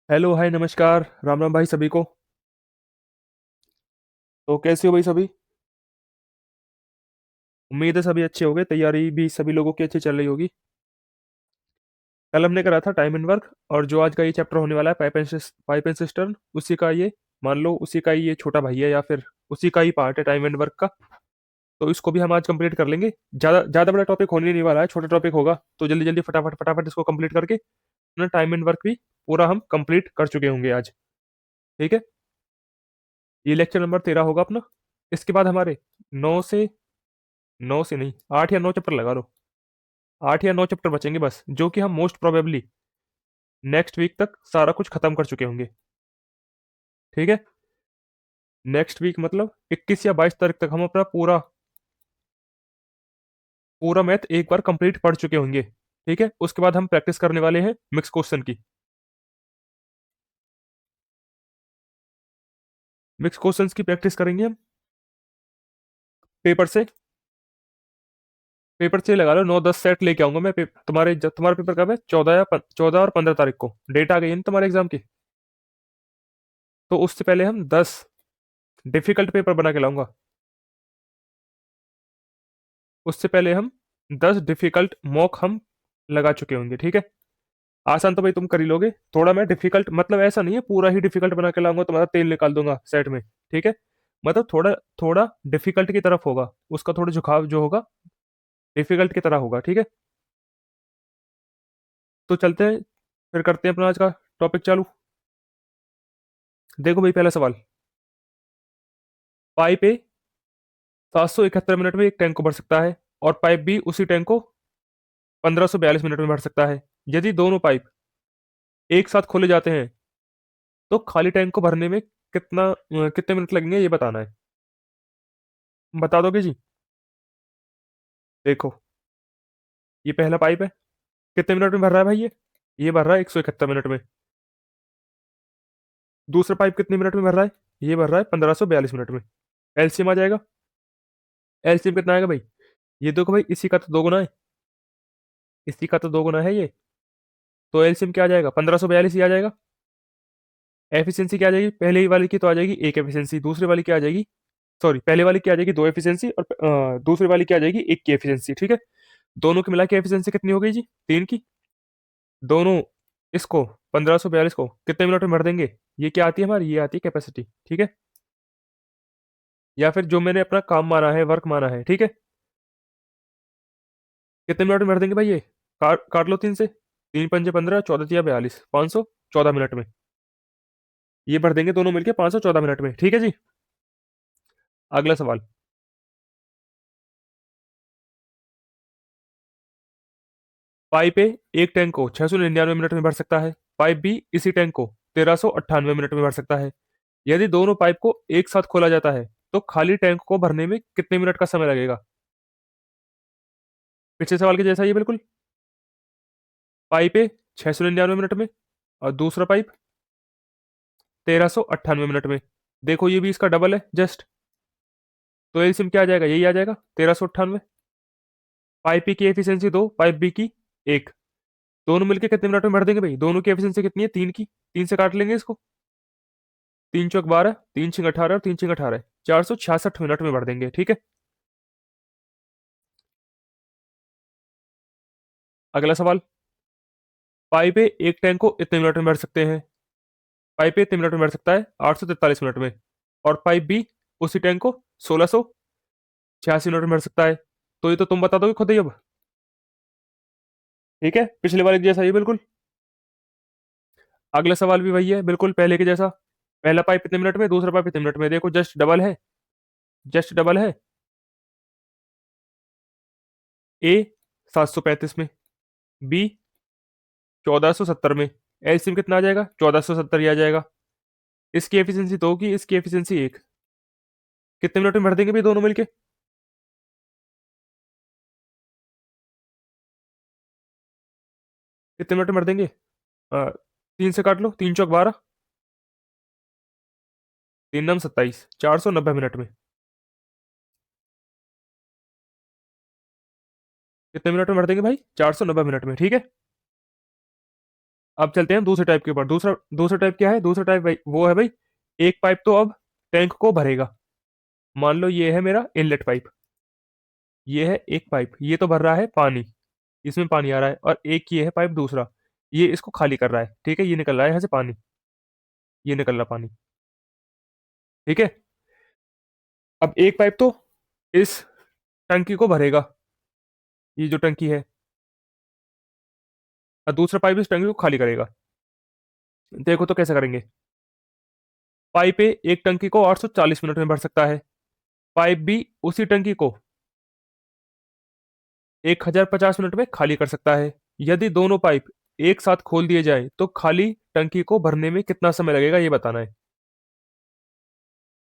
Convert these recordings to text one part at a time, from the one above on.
Hello hi नमस्कार राम राम भाई सभी को। तो कैसे हो भाई सभी? उम्मीद है सभी अच्छे होंगे, तैयारी भी सभी लोगों की अच्छी चल रही होगी। कल हमने करा था टाइम एंड वर्क, और जो आज का ये चैप्टर होने वाला है पाइप एंड सिस्टर्न, उसी का ये मान लो उसी का ही ये छोटा भाई है, या फिर उसी का ही पार्ट है टाइम एंड वर्क का। तो इसको भी हम आज कंप्लीट कर लेंगे। ज़्यादा ज़्यादा बड़ा टॉपिक होने नहीं वाला है, छोटा टॉपिक होगा, तो जल्दी जल्दी फटाफट फटाफट इसको कंप्लीट करके अपना टाइम एंड वर्क भी पूरा हम कंप्लीट कर चुके होंगे आज। ठीक है, ये लेक्चर नंबर 13 होगा अपना। इसके बाद हमारे 9 से नहीं, 8 या 9 चैप्टर लगा लो। 8 या 9 चैप्टर बचेंगे बस, जो कि हम मोस्ट प्रोबेबली नेक्स्ट वीक तक सारा कुछ खत्म कर चुके होंगे। ठीक है, नेक्स्ट वीक मतलब 21 या 22 तारीख तक हम अपना पूरा पूरा मैथ एक बार कंप्लीट पढ़ चुके होंगे। ठीक है, उसके बाद हम प्रैक्टिस करने वाले हैं मिक्स क्वेश्चन की। मिक्स क्वेश्चंस की प्रैक्टिस करेंगे हम पेपर से। पेपर से लगा लो 9-10 सेट लेके आऊंगा मैं। तुम्हारा पेपर कब है? 14 और 15 तारीख को डेट आ गई है ना तुम्हारे एग्जाम की। तो उससे पहले हम 10 डिफिकल्ट पेपर बना के लाऊंगा। उससे पहले हम 10 डिफिकल्ट मॉक हम लगा चुके होंगे। ठीक है, आसान तो भाई तुम कर ही लोगे। थोड़ा मैं डिफिकल्ट मतलब ऐसा नहीं है पूरा ही डिफिकल्ट बना के लाऊंगा, तुम्हारा तेल निकाल दूंगा सेट में। ठीक है, मतलब थोड़ा थोड़ा डिफिकल्ट की तरफ होगा, उसका थोड़ा झुकाव जो होगा डिफिकल्ट की तरह होगा। ठीक है, तो चलते हैं, फिर करते हैं अपना आज का टॉपिक चालू। देखो भाई, पहला सवाल। पाइप ए 771 मिनट में एक टैंक को भर सकता है, और पाइप बी उसी टैंक को 1542 मिनट में भर सकता है। यदि दोनों पाइप एक साथ खोले जाते हैं तो खाली टैंक को भरने में कितने मिनट लगेंगे, ये बताना है। बता दोगे जी? देखो, ये पहला पाइप है, कितने मिनट में भर रहा है भाई? ये भर रहा है 171 मिनट में। दूसरा पाइप कितने मिनट में भर रहा है? ये भर रहा है 1542 मिनट में। एलसीएम आ जाएगा। एलसीएम कितना आएगा भाई? ये देखो भाई, इसी का तो दो गुना है, इसी का तो दो गुना है ये। तो एलसीएम क्या आ जाएगा? 1542 ही आ जाएगा। एफिशिएंसी क्या आ जाएगी? पहले वाली की तो आ जाएगी एक एफिशिएंसी, दूसरी वाली की आ जाएगी, सॉरी, पहले वाली की आ जाएगी दो एफिशिएंसी, और दूसरी वाली की आ जाएगी एक की एफिशिएंसी। ठीक है, दोनों की मिला के एफिशिएंसी कितनी हो गई जी? 3 की। दोनों इसको 1542 को कितने मिनट में भर देंगे? ये क्या आती है हमारी? ये आती है कैपेसिटी। ठीक है, या फिर जो मैंने अपना काम माना है, वर्क माना है। ठीक है, कितने मिनट में भर देंगे भाई ये? काट काट लो 3 से। 3 पंजे 15, 14 तिया 42, 514 मिनट में ये भर देंगे दोनों मिलके 514 मिनट में। ठीक है जी, अगला सवाल। पाइप ए एक टैंक को 699 मिनट में भर सकता है। पाइप बी इसी टैंक को 1398 मिनट में भर सकता है। यदि दोनों पाइप को एक साथ खोला जाता है तो खाली टैंक को भरने में कितने मिनट का समय लगेगा? पिछले सवाल के जैसा ही है बिल्कुल। पाइप ए 699 मिनट में, और दूसरा पाइप 1398 मिनट में। देखो, ये भी इसका डबल है जस्ट। तो एलसीएम क्या आ जाएगा? यही आ जाएगा 1398। पाइप ए की एफिशिएंसी दो, पाइप बी की एक। दोनों मिलके कितने मिनट में भर देंगे भाई? दोनों की एफिशिएंसी कितनी है? 3 की। 3 से काट लेंगे इसको। 3 चौक 12, 3 6 18, और 3 6 18, 466 मिनट में भर देंगे। ठीक है, अगला सवाल। पाइप ए एक टैंक को इतने मिनट में भर सकते हैं। पाइप ए इतने मिनट में भर सकता है 843 मिनट में, और पाइप बी उसी टैंक को 1686 मिनट में भर सकता है। तो ये तो तुम बता दोगे खुद ही अब। ठीक है, पिछले वाले के जैसा ही बिल्कुल। अगला सवाल भी वही है बिल्कुल पहले के जैसा। पहला पाइप कितने मिनट में, दूसरा पाइप कितने मिनट में? देखो, जस्ट डबल है, जस्ट डबल है। ए 735 में, बी 1470 में। एलसीएम कितना आ जाएगा? 1470 ही आ जाएगा। इसकी एफिशिएंसी दो की, इसकी एफिशिएंसी एक। कितने मिनट में भर देंगे भाई दोनों मिलके? कितने मिनट में भर देंगे? 3 से काट लो, 3 चौक 12, 3 नम 27, 490 मिनट में। कितने मिनट में भर देंगे भाई? 490 मिनट में। ठीक है, अब चलते हैं दूसरे टाइप के ऊपर। दूसरा दूसरा टाइप क्या है? दूसरा टाइप भाई वो है भाई, एक पाइप तो अब टैंक को भरेगा। मान लो ये है मेरा इनलेट पाइप, ये है एक पाइप, ये तो भर रहा है पानी, इसमें पानी आ रहा है, और एक ये है पाइप दूसरा, ये इसको खाली कर रहा है। ठीक है, ये निकल रहा है यहाँ से पानी, ये निकल रहा पानी। ठीक है, अब एक पाइप तो इस टंकी को भरेगा, ये जो टंकी है, और दूसरा पाइप इस टंकी को खाली करेगा। देखो तो कैसे करेंगे। पाइप ए एक टंकी को 840 मिनट में भर सकता है, पाइप बी उसी टंकी को 1050 मिनट में खाली कर सकता है। यदि दोनों पाइप एक साथ खोल दिए जाए तो खाली टंकी को भरने में कितना समय लगेगा, ये बताना है।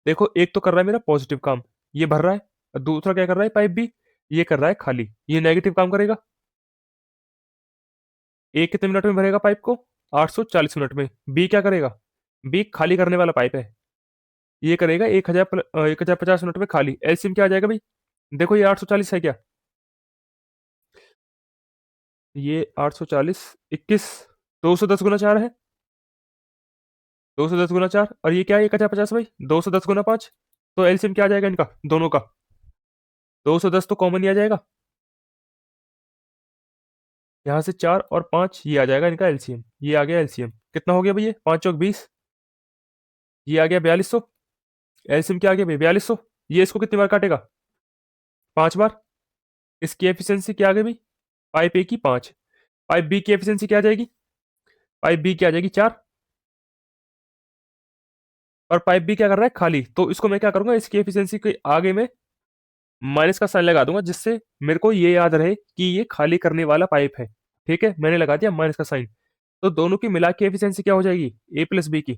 देखो, एक तो कर रहा है मेरा पॉजिटिव काम, ये भर रहा है, और दूसरा क्या कर रहा है पाइप बी, ये कर रहा है खाली, ये नेगेटिव काम करेगा। ए कितने मिनट में भरेगा पाइप को? 840 मिनट में। बी क्या करेगा? बी खाली करने वाला पाइप है, ये करेगा 1050 मिनट में खाली। एलसीएम क्या आ जाएगा भाई? देखो, ये 840 है क्या, ये 840, 21, 210 गुना 4 है, 210 गुना 4, और ये क्या है 1050 भाई, 210 गुना 5। तो एलसीएम क्या आ जाएगा इनका दोनों का? 210 तो कॉमन ही आ जाएगा, यहाँ से 4 और 5 ये आ जाएगा इनका एलसीएम। ये आ गया एलसीएम, कितना हो गया भाई? ये 5 चौक 20, ये आ गया 4200। एलसीएम क्या आ गया भाई? 4200। ये इसको कितनी बार काटेगा? 5 बार। इसकी एफिशिएंसी क्या आ गई भाई? पाइप ए की 5, पाइप बी की एफिशिएंसी क्या आ जाएगी? पाइप बी की आ जाएगी 4, और पाइप बी क्या कर रहा है? खाली। तो इसको मैं क्या करूंगा, इसकी एफिशिएंसी के आगे में माइनस का साइन लगा दूंगा, जिससे मेरे को ये याद रहे कि ये खाली करने वाला पाइप है। ठीक है, मैंने लगा दिया माइनस का साइन। तो दोनों की मिला के एफिशिएंसी क्या हो जाएगी? ए प्लस बी की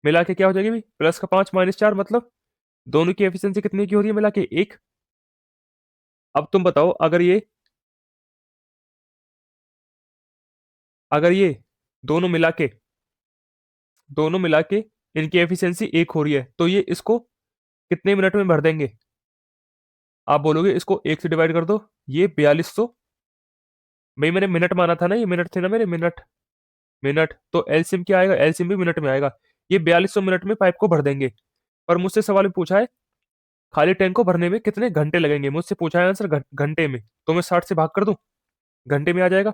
मिला के क्या हो जाएगी भाई? प्लस का 5 माइनस 4, मतलब दोनों की एफिशिएंसी कितने की हो रही है मिला के? 1। अब तुम बताओ, अगर ये दोनों मिला के दोनों मिला के इनकी एफिशिएंसी 1 हो रही है, तो ये इसको कितने मिनट में भर देंगे? आप बोलोगे इसको 1 से डिवाइड कर दो, ये 4200। भाई मैंने मिनट माना था ना, ये मिनट थे ना मेरे, मिनट। मिनट तो एलसीएम क्या आएगा? एलसीएम भी मिनट में आएगा। ये 4200 मिनट में पाइप को भर देंगे। पर मुझसे सवाल भी पूछा है, खाली टैंक को भरने में कितने घंटे लगेंगे? मुझसे पूछा है आंसर घंटे में, तो मैं 60 से भाग कर दूं, घंटे में आ जाएगा।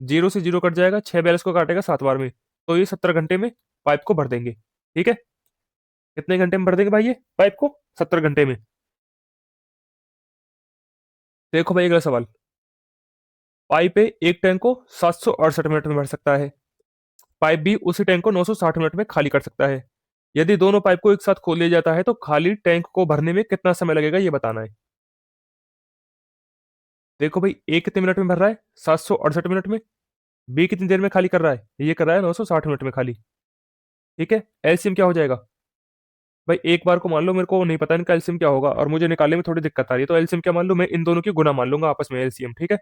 जीरो से जीरो कट जाएगा, 6 42 को काटेगा 7 बार में, तो ये 70 घंटे में पाइप को भर देंगे। ठीक है, कितने घंटे में भर देंगे भाई ये पाइप को? 70 घंटे में। देखो भाई अगला सवाल। पाइप ए एक टैंक को 768 मिनट में भर सकता है, पाइप बी उसी टैंक को 960 मिनट में खाली कर सकता है। यदि दोनों पाइप को एक साथ खोल दिया जाता है तो खाली टैंक को भरने में कितना समय लगेगा, ये बताना है। देखो भाई, ए कितने मिनट में भर रहा है? 768 मिनट में। बी कितनी देर में खाली कर रहा है? ये कर रहा है 960 मिनट में खाली। ठीक है, एलसीएम क्या हो जाएगा भाई? एक बार को मान लो, मेरे को नहीं पता इनका एलसीएम क्या होगा, और मुझे निकालने में थोड़ी दिक्कत आ रही है, तो एलसीएम क्या मान लो, मैं इन दोनों की गुना मान लूंगा आपस में एलसीएम। ठीक है,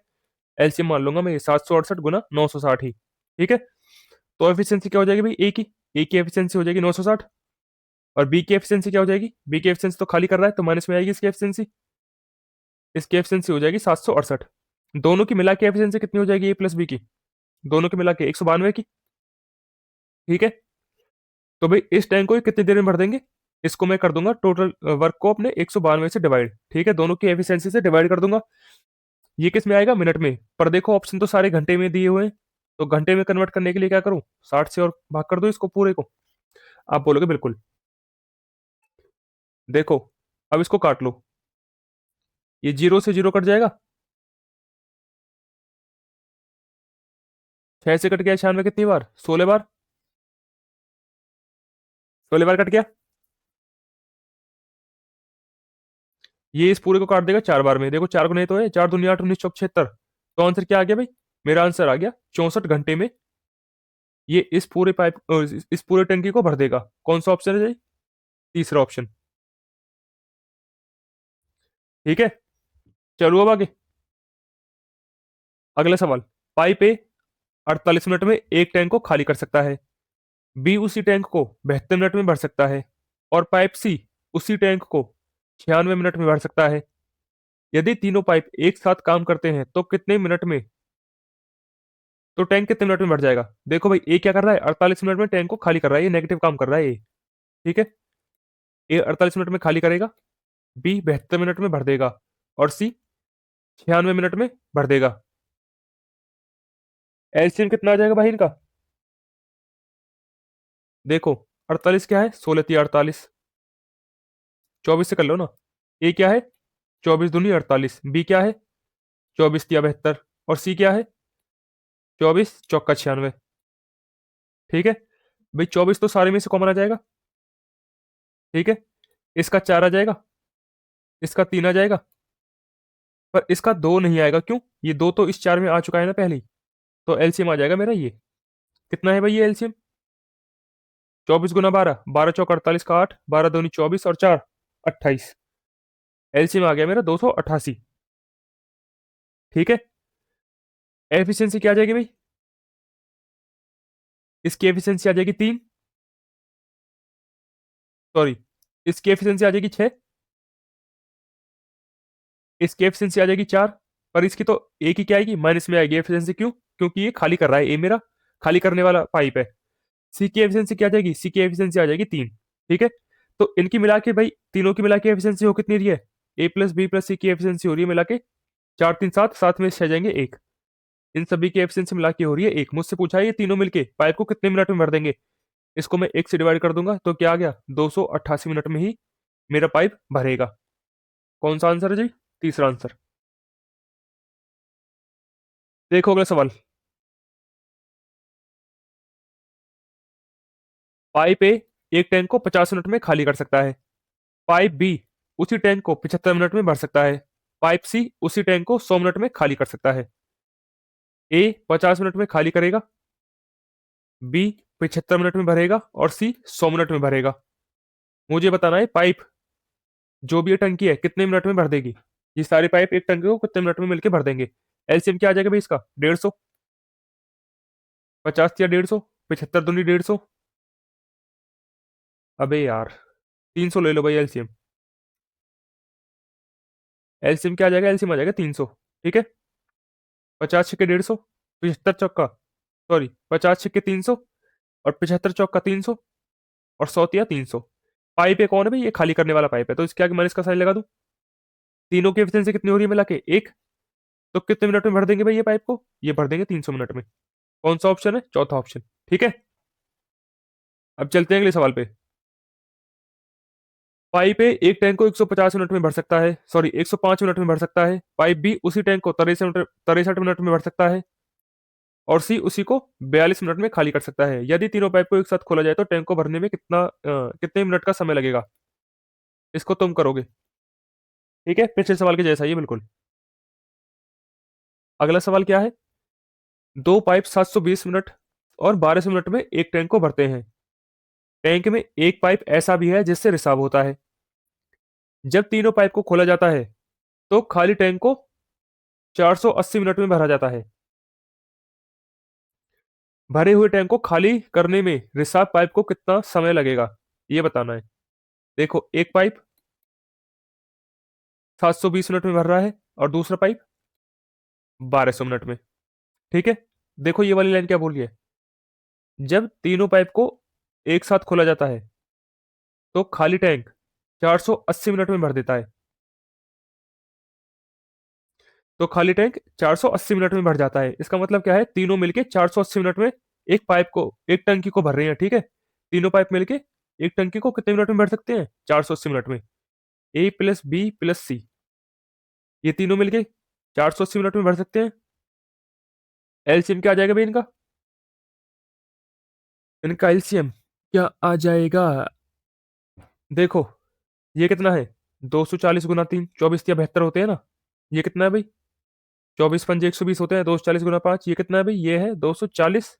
एलसीएम मान लूंगा मैं 768 गुना 960 ही। ठीक है, तो एफिशिएंसी क्या हो जाएगी भाई? ए की एफिशिएंसी हो जाएगी 960, और बी की एफिशिएंसी क्या हो जाएगी? बी की एफिशिएंसी तो खाली कर रहा है, तो माइनस में आएगी इसकी एफिशिएंसी। इसकी एफिशिएंसी हो जाएगी 768। दोनों की मिला के एफिशिएंसी कितनी हो जाएगी ए प्लस बी की? दोनों की मिला के 192 की। ठीक है, तो भाई इस टैंक को ये कितनी देर में भर देंगे? इसको मैं कर दूंगा टोटल वर्क को अपने 192 से डिवाइड। ठीक है, दोनों की एफिशिएंसी से डिवाइड कर दूंगा। ये किस में आएगा? मिनट में। पर देखो ऑप्शन तो सारे घंटे में दिए हुए हैं, तो घंटे में कन्वर्ट करने के लिए क्या करूं? 60 से और भाग कर दो इसको पूरे को। आप बोलोगे बिल्कुल। देखो, अब इसको काट लो, ये जीरो से जीरो कट जाएगा, 6 से कट गया 96 कितनी बार? 16 बार। 16 बार कट गया। ये इस पूरे को काट देगा 4 बार में। देखो 4 को नहीं तो है, 4 दूनी 8, 19 चौक 76। तो आंसर क्या आ गया भाई? मेरा आंसर आ गया 64 घंटे में ये इस पूरे पाइप इस पूरे टंकी को भर देगा। कौन सा ऑप्शन है भाई? तीसरा ऑप्शन। ठीक है, चलो अब आगे। अगला सवाल। पाइप ए 48 मिनट में एक टैंक को खाली कर सकता है, बी उसी टैंक को 72 मिनट में भर सकता है, और पाइप सी उसी टैंक को 96 मिनट में भर सकता है। यदि तीनों पाइप एक साथ काम करते हैं तो कितने मिनट में तो टैंक कितने मिनट में भर जाएगा? देखो भाई, ए क्या कर रहा है, 48 मिनट में टैंक को खाली कर रहा है, ये नेगेटिव काम कर रहा है ये। ठीक है, ए 48 मिनट में खाली करेगा, बी 72 मिनट में भर देगा, और सी 96 मिनट में भर देगा। एलसीएम कितना आ जाएगा भाई इनका? देखो, 48 क्या है, 16 × 48, 24 से कर लो ना। ए क्या है, 24 दूनी 48, बी क्या है, 24 × 72, और सी क्या है, 24 × 4 = 96। ठीक है भाई, 24 तो सारे में से कॉमन आ जाएगा। ठीक है, इसका 4 आ जाएगा, इसका 3 आ जाएगा, पर इसका 2 नहीं आएगा, क्यों? ये 2 तो इस 4 में आ चुका है ना पहले ही। तो एलसीएम आ जाएगा मेरा ये। कितना है भाई ये एलसीएम? 24 × 12, 12 × 4 = 48 का 8, 12 दूनी 24 और 4 28। एलसीएम आ गया मेरा 288। ठीक है, एफिशिएंसी क्या आ जाएगी भाई? इसकी एफिशिएंसी आ जाएगी 3, सॉरी, इसकी एफिशिएंसी आ जाएगी 6, इसकी एफिशिएंसी आ जाएगी 4, पर इसकी तो एक ही क्या आएगी, माइनस में आएगी एफिशिएंसी। क्यों? क्योंकि ये खाली कर रहा है, ये मेरा खाली करने वाला पाइप है। सी की एफिशिएंसी क्या आ जाएगी? सी की एफिशिएंसी आ जाएगी 3। ठीक है, तो इनकी मिला के भाई, तीनों की मिला के एफिशिएंसी हो कितनी रही है? ए प्लस बी प्लस सी की एफिशिएंसी हो रही है मिला के 4 3 7, साथ में इससे आ जाएंगे 1। इन सभी की एफिशिएंसी मिला के हो रही है 1। मुझसे पूछा है ये तीनों मिलके पाइप को कितने मिनट में भर देंगे। इसको मैं 1 से डिवाइड कर दूंगा, तो क्या आ गया, 288 मिनट में ही मेरा पाइप भरेगा। कौन सा आंसर है जी? तीसरा आंसर। देखो अगला सवाल। पाइप ए एक टैंक को 50 मिनट में खाली कर सकता है। पाइप बी उसी टैंक को 75 मिनट में भर सकता है। पाइप सी उसी टैंक को 100 मिनट में खाली कर सकता है। ए 50 मिनट में खाली करेगा, बी 75 मिनट में भरेगा, और सी 100 मिनट में भरेगा। मुझे बताना है पाइप, जो भी ये टंकी है, कितने मिनट में भर देगी। ये सारी पाइप एक टंकी को कितने मिनट में मिलकर भर देंगे। एलसीएम क्या आ जाएगा भाई इसका? 150। 50 या 150, 75 दूनी 150। अबे यार, 300 ले लो भाई एलसीएम। एलसीएम क्या आ जाएगा? एलसीएम आ जाएगा 300। ठीक है, 50 × 150, 75 चौका, सॉरी 50 × 300, और 75 चौका 300, और 100 × 300। पाइप है कौन है भाई? ये खाली करने वाला पाइप है, तो इसके आगे मैंने इसका साइन लगा दूं। तीनों की एफिशिएंसी कितनी हो रही है मिला के? 1। तो कितने मिनट में भर देंगे भाई ये पाइप को? ये भर देंगे 300 मिनट में। कौन सा ऑप्शन है? चौथा ऑप्शन। ठीक है, अब चलते हैं अगले सवाल पे। पाइप ए एक टैंक को 150 मिनट में भर सकता है, सॉरी 105 मिनट में भर सकता है। पाइप बी उसी टैंक को 63 मिनट में भर सकता है, और सी उसी को 42 मिनट में खाली कर सकता है। यदि तीनों पाइप को एक साथ खोला जाए तो टैंक को भरने में कितने मिनट का समय लगेगा? इसको तुम करोगे। ठीक है, पिछले सवाल के जैसा ही है बिल्कुल। अगला सवाल क्या है? दो पाइप 720 मिनट और 1200 मिनट में एक टैंक को भरते हैं। टैंक में एक पाइप ऐसा भी है जिससे रिसाव होता है। जब तीनों पाइप को खोला जाता है तो खाली टैंक को 480 मिनट में भरा जाता है। भरे हुए टैंक को खाली करने में रिसाव पाइप को कितना समय लगेगा, ये बताना है। देखो, एक पाइप 720 मिनट में भर रहा है, और दूसरा पाइप 1200 मिनट में। ठीक है, देखो ये वाली लाइन क्या बोल रही है? जब तीनों पाइप को एक साथ खोला जाता है तो खाली टैंक 480 मिनट में भर देता है। तो खाली टैंक 480 मिनट में भर जाता है। इसका मतलब क्या है? तीनों मिलके 480 मिनट में एक पाइप को, एक टंकी को भर रहे हैं। ठीक है, तीनों पाइप मिलके एक टंकी को कितने मिनट में भर सकते हैं? 480 मिनट में। ए प्लस बी प्लस सी, ये तीनों मिलके 480 मिनट में भर सकते हैं। एलसीएम क्या आ जाएगा भाई इनका? इनका एलसीएम क्या आ जाएगा? देखो, ये कितना है, 240 × 3, 24 या 72 होते हैं ना। ये कितना है भाई? 24 × 5 = 120 होते हैं। 240 × 5, ये कितना है भाई? ये है 240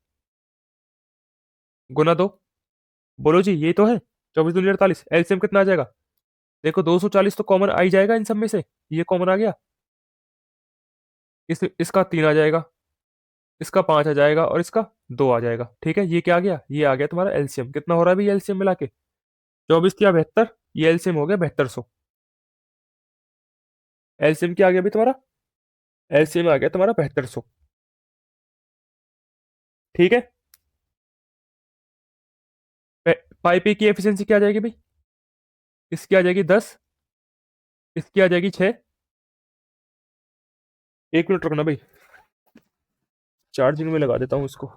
× 2। बोलो जी, ये तो है 24 दूनी 48। एलसीएम कितना आ जाएगा? देखो, 240 तो कॉमन आ ही जाएगा इन सब में से, ये कॉमन आ गया। इसका 3 आ जाएगा, इसका 5 आ जाएगा, और इसका 2 आ जाएगा। ठीक है, ये क्या आ गया? ये आ गया तुम्हारा एलसीएम। कितना हो रहा है भाई एलसीएम मिला के? 24 या 72, ये एलसीएम हो गया 7200। एलसीएम क्या आ गया भाई तुम्हारा? एलसीएम आ गया तुम्हारा 7200। ठीक है। पाइप ए की एफिशिएंसी क्या आ जाएगी भाई? इसकी आ जाएगी 10, इसकी आ जाएगी 6। 1 मिनट रुकना भाई, चार्जिंग में लगा देता हूँ इसको।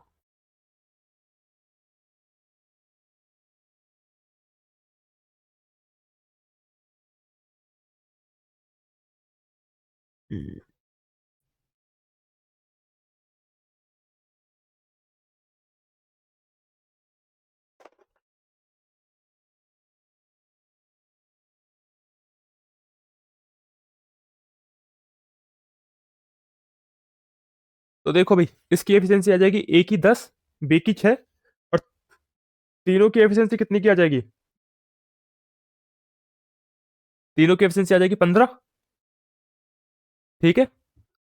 तो देखो भाई, इसकी एफिशिएंसी आ जाएगी ए की 10, बी की 6, और तीनों की एफिशिएंसी कितनी की आ जाएगी? तीनों की एफिशिएंसी आ जाएगी 15। ठीक है,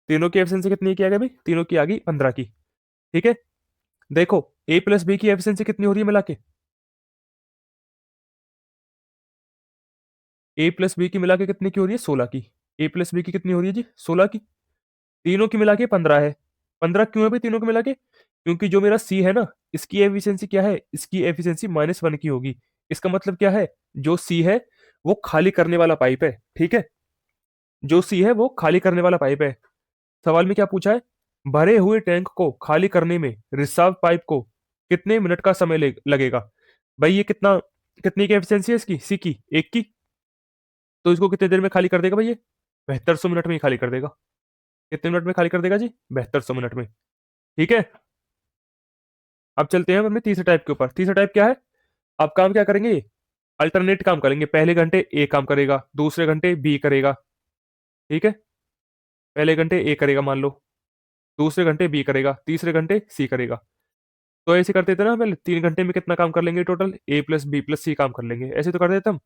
तीनों की एफिशिएंसी कितनी की आ गई भाई? तीनों की आ गई 15 की। ठीक है, देखो ए प्लस बी की एफिशिएंसी कितनी हो रही है मिला के? ए प्लस बी की मिला के कितनी की हो रही है? 16 की। ए प्लस बी की कितनी हो रही है जी? 16 की। तीनों की मिला के 15 है। 15 क्यों है भाई तीनों के मिला के? क्योंकि जो मेरा सी है ना, इसकी एफिशिएंसी क्या है? इसकी एफिशिएंसी -1 की होगी। इसका मतलब क्या है? जो सी है वो खाली करने वाला पाइप है। ठीक है, जो सी है वो खाली करने वाला पाइप है। सवाल में क्या पूछा है? भरे हुए टैंक को खाली करने में रिसाव पाइप को कितने मिनट का समय लगेगा? भाई ये कितना, कितनी की एफिशिएंसी है इसकी? सी की 1 की। तो इसको कितने देर में खाली कर देगा भाई ये? 7200 मिनट में ही खाली कर देगा। कितने मिनट में खाली कर देगा जी? 7200 मिनट में। ठीक है, अब चलते हैं अपने तीसरे टाइप के ऊपर। तीसरा टाइप क्या है? अब काम क्या करेंगे? अल्टरनेट काम करेंगे। पहले घंटे ए काम करेगा, दूसरे घंटे बी करेगा। ठीक है, पहले घंटे ए करेगा मान लो, दूसरे घंटे बी करेगा, तीसरे घंटे सी करेगा। तो ऐसे करते थे ना, पहले 3 घंटे में कितना काम कर लेंगे टोटल? ए प्लस बी प्लस सी काम कर लेंगे। ऐसे तो कर देते हम,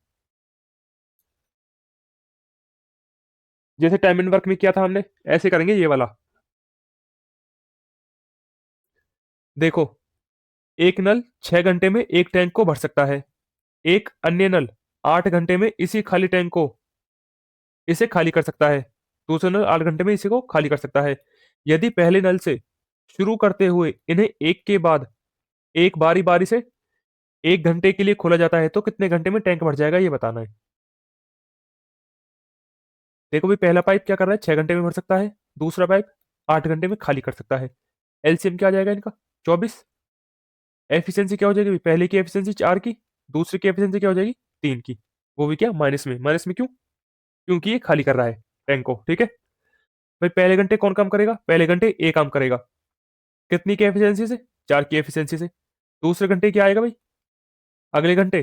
जैसे टाइम एंड वर्क में किया था हमने, ऐसे करेंगे ये वाला। देखो, एक नल 6 घंटे में एक टैंक को भर सकता है, एक अन्य नल 8 घंटे में इसी खाली टैंक को इसे खाली कर सकता है, दूसरा नल 8 घंटे में इसी को खाली कर सकता है। यदि पहले नल से शुरू करते हुए इन्हें एक के बाद एक बारी बारी से 1 घंटे के लिए खोला जाता है तो कितने घंटे में टैंक भर जाएगा, ये बताना है। देखो भी, पहला पाइप क्या कर रहा है? 6 घंटे में भर सकता है, दूसरा पाइप 8 घंटे में खाली कर सकता है। एलसीएम क्या आ जाएगा इनका? 24। एफिशिएंसी क्या हो जाएगी? पहले की एफिशिएंसी 4 की, दूसरे की एफिशिएंसी क्या हो जाएगी? 3 की। वो भी क्या? माइनस में। माइनस में क्यों? क्योंकि ये खाली कर रहा है टैंक को। ठीक है भाई, पहले घंटे कौन काम करेगा? पहले घंटे ए काम करेगा। कितनी की एफिशिएंसी से? 4 की एफिशिएंसी से। दूसरे घंटे क्या आएगा भाई? अगले घंटे,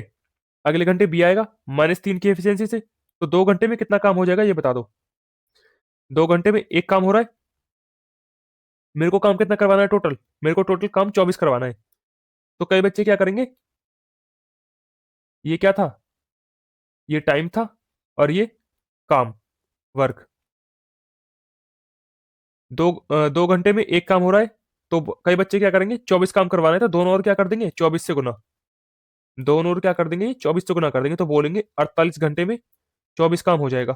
अगले घंटे बी आएगा -3 की एफिशिएंसी से। तो 2 घंटे में कितना काम हो जाएगा ये बता दो। 2 घंटे में एक काम हो रहा है। मेरे को काम कितना करवाना है टोटल? मेरे को टोटल काम 24 करवाना है। तो कई बच्चे क्या करेंगे, ये क्या था? ये टाइम था, और ये काम, वर्क। 2 घंटे में एक काम हो रहा है, तो कई बच्चे क्या करेंगे? 24 काम करवाना है तो दोनों और क्या कर देंगे? 24 से गुना। दोनों और क्या कर देंगे? 24 से गुना कर देंगे, तो बोलेंगे 48 घंटे में 24 काम हो जाएगा।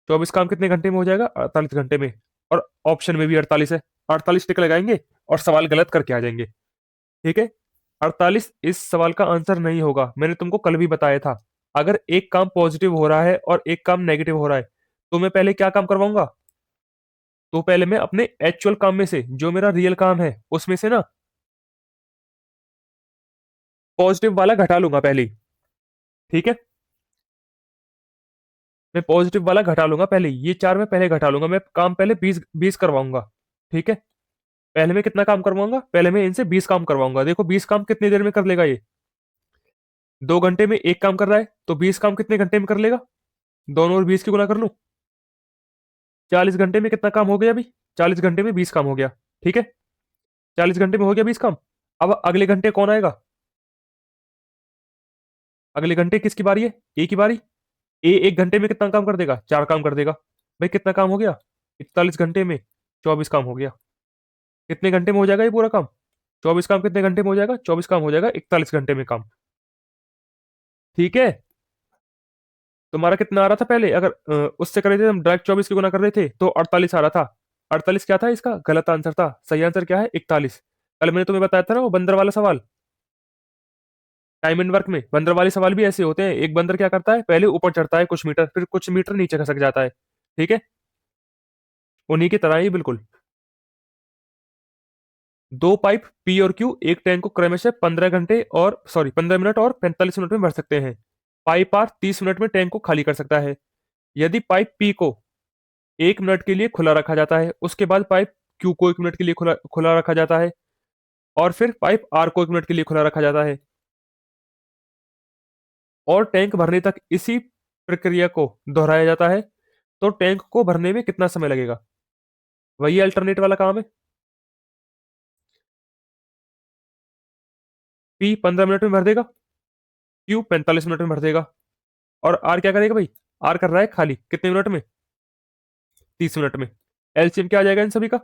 24 काम कितने घंटे में हो जाएगा? 48 घंटे में। और ऑप्शन में भी 48 है, 48 टिक लगाएंगे और सवाल गलत करके आ जाएंगे। ठीक है, 48 इस सवाल का आंसर नहीं होगा। मैंने तुमको कल भी बताया था, अगर एक काम पॉजिटिव हो रहा है और एक काम नेगेटिव हो रहा है, तो मैं पहले क्या काम करवाऊंगा? तो पहले मैं अपने एक्चुअल काम में से, जो मेरा रियल काम है उसमें से ना, पॉजिटिव वाला घटा लूंगा पहले ही। ठीक है, मैं पॉजिटिव वाला घटा लूंगा पहले ही। ये 4 में पहले घटा लूंगा। मैं काम पहले 20 करवाऊंगा। ठीक है, पहले मैं कितना काम करवाऊंगा? पहले मैं इनसे 20 काम करवाऊंगा। देखो 20 काम कितनी देर में कर लेगा ये? 2 घंटे में एक काम कर रहा है, तो 20 काम कितने घंटे में कर लेगा? दोनों और 20 की गुना कर लूं। 40 घंटे में कितना काम हो गया अभी? 40 घंटे में 20 काम हो गया। ठीक है, 40 घंटे में हो गया 20 काम। अब अगले घंटे कौन आएगा? अगले घंटे किसकी बारी है? ए की बारी। ए 1 घंटे में कितना काम कर देगा? 4 काम कर देगा। भाई कितना काम हो गया? 41 घंटे में 24 काम हो गया। कितने घंटे में हो जाएगा ये पूरा काम? 24 काम कितने घंटे में हो जाएगा? 24 काम हो जाएगा 41 घंटे में काम। ठीक है, तुम्हारा कितना आ रहा था पहले? अगर उससे कर रहे थे हम, डायरेक्ट 24 की गुना कर रहे थे तो 48 आ रहा था। 48 क्या था? इसका गलत आंसर था। सही आंसर क्या है? 41। कल मैंने तुम्हें बताया था ना वो बंदर वाला सवाल, टाइम एंड वर्क में बंदर वाले सवाल भी ऐसे होते हैं। एक बंदर क्या करता है, पहले ऊपर चढ़ता है कुछ मीटर, फिर कुछ मीटर नीचे खसक जाता है। ठीक है, उन्हीं की तरह ही बिल्कुल। दो पाइप पी और क्यू एक टैंक को क्रमशः 15 घंटे और 15 मिनट और 45 मिनट में भर सकते हैं। पाइप आर 30 मिनट में टैंक को खाली कर सकता है। यदि पाइप पी को 1 मिनट के लिए खुला रखा जाता है, उसके बाद पाइप क्यू को 1 मिनट के लिए खुला खुला रखा जाता है, और फिर पाइप आर को 1 मिनट के लिए खुला रखा जाता है, और टैंक भरने तक इसी प्रक्रिया को दोहराया जाता है, तो टैंक को भरने में कितना समय लगेगा? वही अल्टरनेट वाला काम है। पी 15 मिनट में भर देगा, क्यू 45 मिनट में भर देगा, और आर क्या करेगा भाई? आर कर रहा है खाली कितने मिनट में? 30 मिनट में। एलसीएम क्या आ जाएगा इन सभी का?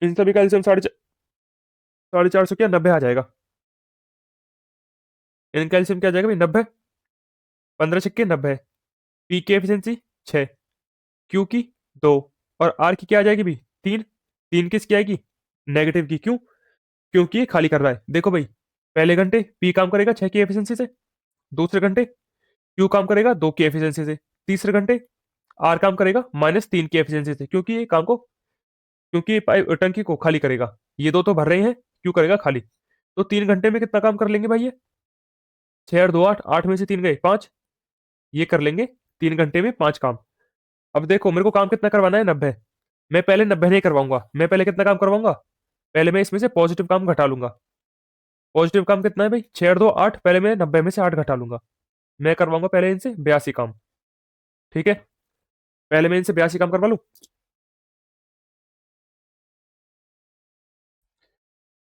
इन सभी का एलसीएम साढ़े चार सौ क्या 90 आ जाएगा। इनका एलसीएम क्या आ जाएगा भाई? 90। 15 छक्के 90। पी की एफिशिएंसी 6, क्यू की 2, और आर की क्या आ जाएगी भाई? 3। 3 किसकी आएगी? नेगेटिव की। क्यों? क्योंकि ये खाली कर रहा है। देखो भाई, पहले घंटे पी काम करेगा 6 की एफिशिएंसी से, दूसरे घंटे क्यू काम करेगा 2 की एफिशिएंसी से, तीसरे घंटे आर काम करेगा -3 की एफिशिएंसी से, क्योंकि ये काम को, क्योंकि ये पाइप टंकी को खाली करेगा। ये दो तो भर रहे हैं, क्यू करेगा खाली। तो 3 घंटे में कितना काम कर लेंगे भाई ये? 6 और 2 8, 8 में से 3 गए 5। ये कर लेंगे 3 घंटे में 5 काम। अब देखो मेरे को काम कितना करवाना है? 90। मैं पहले 90 नहीं करवाऊंगा, मैं पहले कितना काम करवाऊंगा? पहले मैं इसमें से पॉजिटिव काम घटा लूंगा। पॉजिटिव काम कितना है भाई? 6 और 2 8, पहले मैं 90 में से 8 घटा लूंगा। मैं करवाऊंगा पहले इनसे 82 काम। ठीक है, पहले मैं इनसे 82 काम करवा लूं।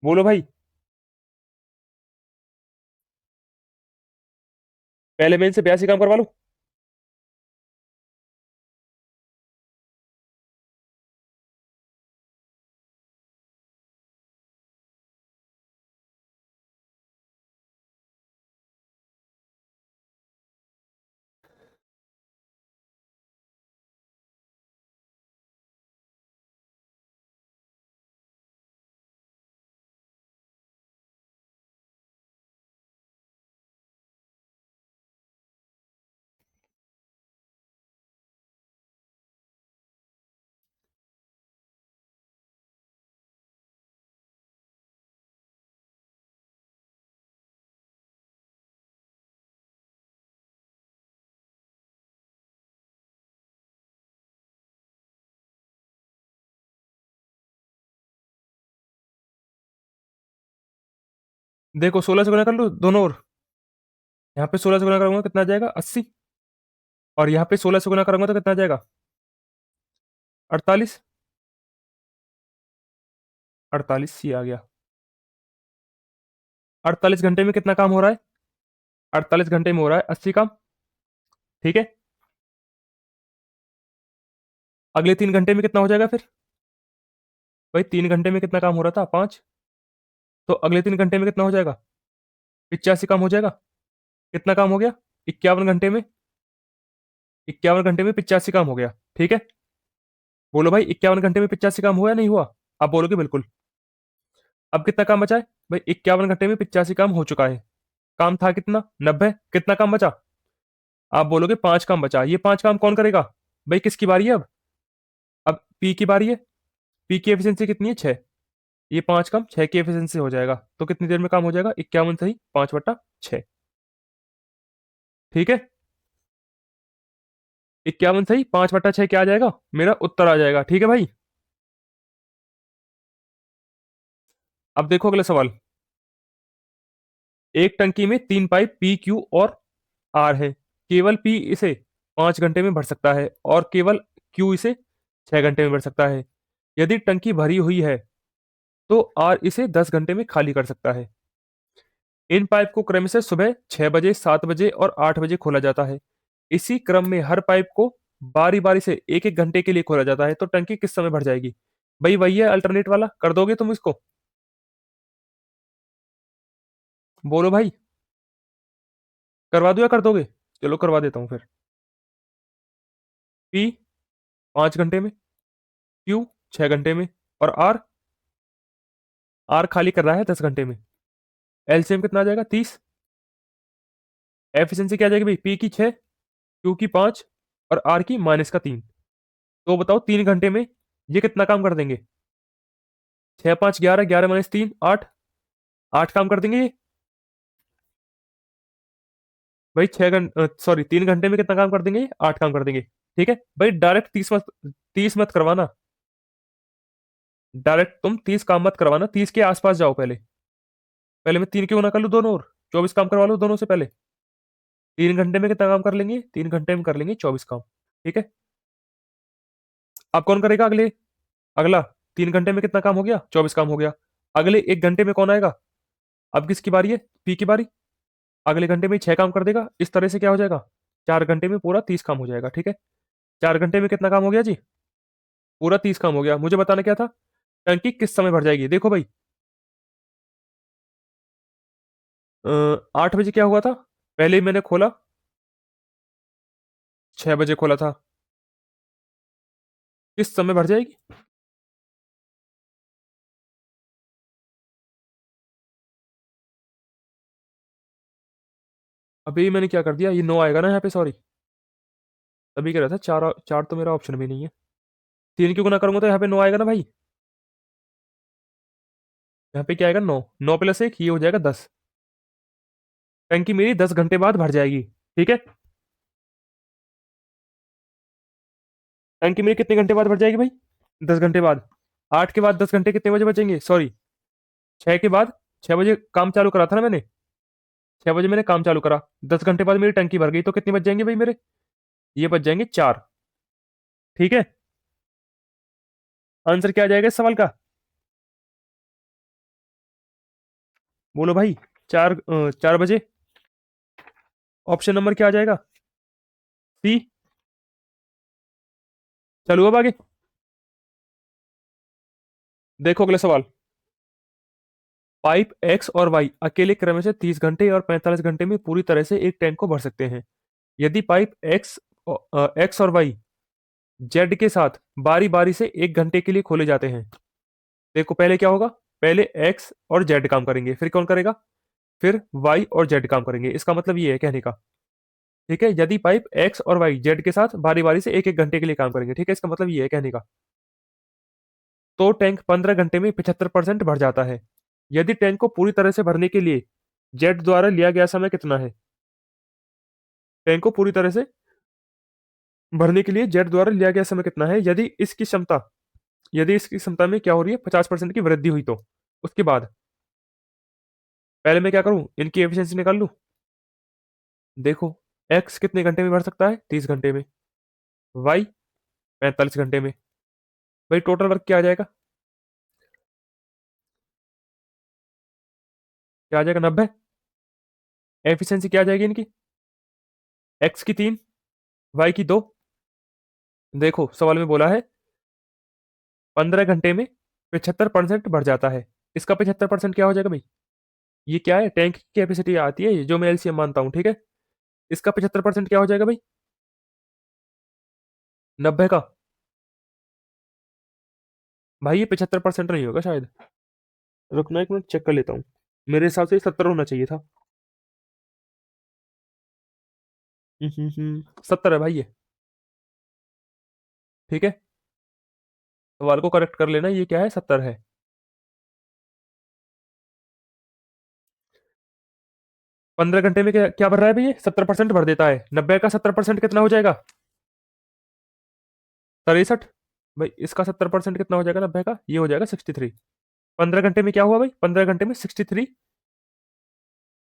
बोलो भाई, पहले मैं इनसे 82 काम करवा लूं। देखो 16 से गुना कर लो दोनों ओर। यहाँ पे 16 से गुना करूंगा कितना आ जाएगा? 80। और यहाँ पे 16 से गुना करूंगा तो कितना आ जाएगा? 48। 48 ही आ गया। 48 घंटे में कितना काम हो रहा है? 48 घंटे में हो रहा है 80 काम। ठीक है, अगले 3 घंटे में कितना हो जाएगा फिर? भाई 3 घंटे में कितना काम हो रहा था? 5। तो अगले 3 घंटे में कितना हो जाएगा? 85 काम हो जाएगा। कितना काम हो गया? 51 घंटे में। 51 घंटे में 85 काम हो गया। ठीक है, बोलो भाई 51 घंटे में 85 काम हुआ या नहीं हुआ? आप बोलोगे बिल्कुल। अब कितना काम बचा है? भाई 51 घंटे में 85 काम हो चुका है। काम था कितना? 90। कितना काम बचा? आप बोलोगे 5 काम बचा। ये 5 काम कौन करेगा? भाई किसकी बारी है अब? अब पी की बारी है। पी की एफिशिएंसी कितनी है? 6। ये 5 काम 6 की एफिशिएंसी हो जाएगा, तो कितनी देर में काम हो जाएगा? 51 सही 5/6। ठीक है, 51 सही 5/6 क्या आ जाएगा? मेरा उत्तर आ जाएगा। ठीक है भाई, अब देखो अगला सवाल। एक टंकी में 3 पाइप पी क्यू और आर है। केवल पी इसे 5 घंटे में भर सकता है, और केवल क्यू इसे 6 घंटे में भर सकता है। यदि टंकी भरी हुई है, तो आर इसे 10 घंटे में खाली कर सकता है। इन पाइप को क्रमशः सुबह 6 बजे, 7 बजे और 8 बजे खोला जाता है। इसी क्रम में हर पाइप को बारी बारी से एक एक घंटे के लिए खोला जाता है, तो टंकी किस समय भर जाएगी? भाई वही है अल्टरनेट वाला, कर दोगे तुम इसको? बोलो भाई, करवा दो या कर दोगे? चलो करवा देता हूँ फिर। पी 5 घंटे में, क्यू 6 घंटे में, और आर आर खाली कर रहा है 10 घंटे में। एलसीएम कितना आ जाएगा 30। एफिशिएंसी क्या आ जाएगी भाई, पी की 6, क्यू की 5 और आर की -3। तो बताओ 3 घंटे में ये कितना काम कर देंगे। 6 5 11, 11 - 3 8। 8 काम कर देंगे ये। भाई 6 घंटे, सॉरी 3 घंटे में कितना काम कर देंगे ये, 8 काम कर देंगे। ठीक है भाई, डायरेक्ट 30 मत करवाना। डायरेक्ट तुम 30 काम मत करवाना, 30 के आसपास जाओ पहले। पहले मैं 3 क्यों ना कर लूँ दोनों, और 24 काम करवा लो दोनों से पहले। 3 घंटे में कितना काम कर लेंगे, 3 घंटे में कर लेंगे 24 काम। ठीक है, अब कौन करेगा अगले, अगला। 3 घंटे में कितना काम हो गया, 24 काम हो गया। अगले 1 घंटे में कौन आएगा। अब किसकी बारी है, पी की बारी। अगले घंटे में 6 काम कर देगा, इस तरह से क्या हो जाएगा, 4 घंटे में पूरा 30 काम हो जाएगा। ठीक है, 4 घंटे में कितना काम हो गया जी, पूरा 30 काम हो गया। मुझे बताना क्या था, टंकी किस समय भर जाएगी। देखो भाई, 8 बजे क्या हुआ था, पहले ही मैंने खोला, 6 बजे खोला था, किस समय भर जाएगी। अभी मैंने क्या कर दिया, ये 9 आएगा ना यहाँ पे, सॉरी। तभी कह रहा था 4, 4 तो मेरा ऑप्शन भी नहीं है। 3 क्यों ना करूंगा तो यहाँ पे 9 आएगा ना भाई। यहाँ पे क्या आएगा, 9, 9 + 1 ये हो जाएगा 10। टंकी मेरी 10 घंटे बाद भर जाएगी। ठीक है, टंकी मेरी कितने घंटे बाद भर जाएगी भाई, 10 घंटे बाद। 8 के बाद 10 घंटे कितने बजे बचेंगे, सॉरी 6 के बाद। 6 बजे काम चालू करा था ना मैंने, 6 बजे मैंने काम चालू करा, 10 घंटे बाद मेरी टंकी भर गई, तो कितने बच जाएंगे भाई मेरे, ये बच जाएंगे 4। ठीक है, आंसर क्या आ जाएगा इस सवाल का, बोलो भाई। 4 बजे। ऑप्शन नंबर क्या आ जाएगा, सी। चलो अब आगे देखो अगला सवाल। पाइप एक्स और वाई अकेले क्रम से 30 घंटे और 45 घंटे में पूरी तरह से एक टैंक को भर सकते हैं। यदि पाइप एक्स और वाई जेड के साथ बारी बारी से 1 घंटे के लिए खोले जाते हैं। देखो पहले क्या होगा, पहले एक्स और जेड काम करेंगे, फिर कौन करेगा, फिर वाई और जेड काम करेंगे। इसका मतलब ये है कहने का। ठीक है, यदि पाइप एक्स और वाई जेड के साथ बारी बारी से 1 1 घंटे के लिए काम करेंगे। ठीक है, इसका मतलब ये है कहने का। तो टैंक 15 घंटे में 75% भर जाता है। यदि टैंक को पूरी तरह से भरने के लिए जेट द्वारा लिया गया समय कितना है। टैंक को पूरी तरह से भरने के लिए जेट द्वारा लिया गया समय कितना है, यदि इसकी क्षमता में क्या हो रही है, 50% की वृद्धि हुई तो उसके बाद। पहले मैं क्या करूं, इनकी एफिशिएंसी निकाल लूं। देखो, एक्स कितने घंटे में भर सकता है, 30 घंटे में। वाई 45 घंटे में। भाई टोटल वर्क क्या आ जाएगा, क्या आ जाएगा, 90। एफिशिएंसी क्या आ जाएगी इनकी, एक्स की 3, वाई की 2। देखो सवाल में बोला है 15 घंटे में 75% बढ़ जाता है। इसका 75% क्या हो जाएगा भाई, ये क्या है, टैंक की कैपेसिटी आती है जो मैं एलसीएम मानता हूँ। ठीक है, इसका 75% क्या हो जाएगा भाई, 90 का। भाई ये 75% नहीं होगा शायद, रुकना 1 मिनट चेक कर लेता हूँ। मेरे हिसाब से 70 होना चाहिए था। 70 है भाई ये। ठीक है, सवाल को करेक्ट कर लेना, ये क्या है, 70 है। 15 घंटे में क्या क्या भर रहा है भाई, ये 70% भर देता है। 90 का 70% कितना हो जाएगा, 63। भाई इसका 70% कितना हो जाएगा 90 का, ये हो जाएगा 63। 15 घंटे में क्या हुआ भाई, 15 घंटे में 63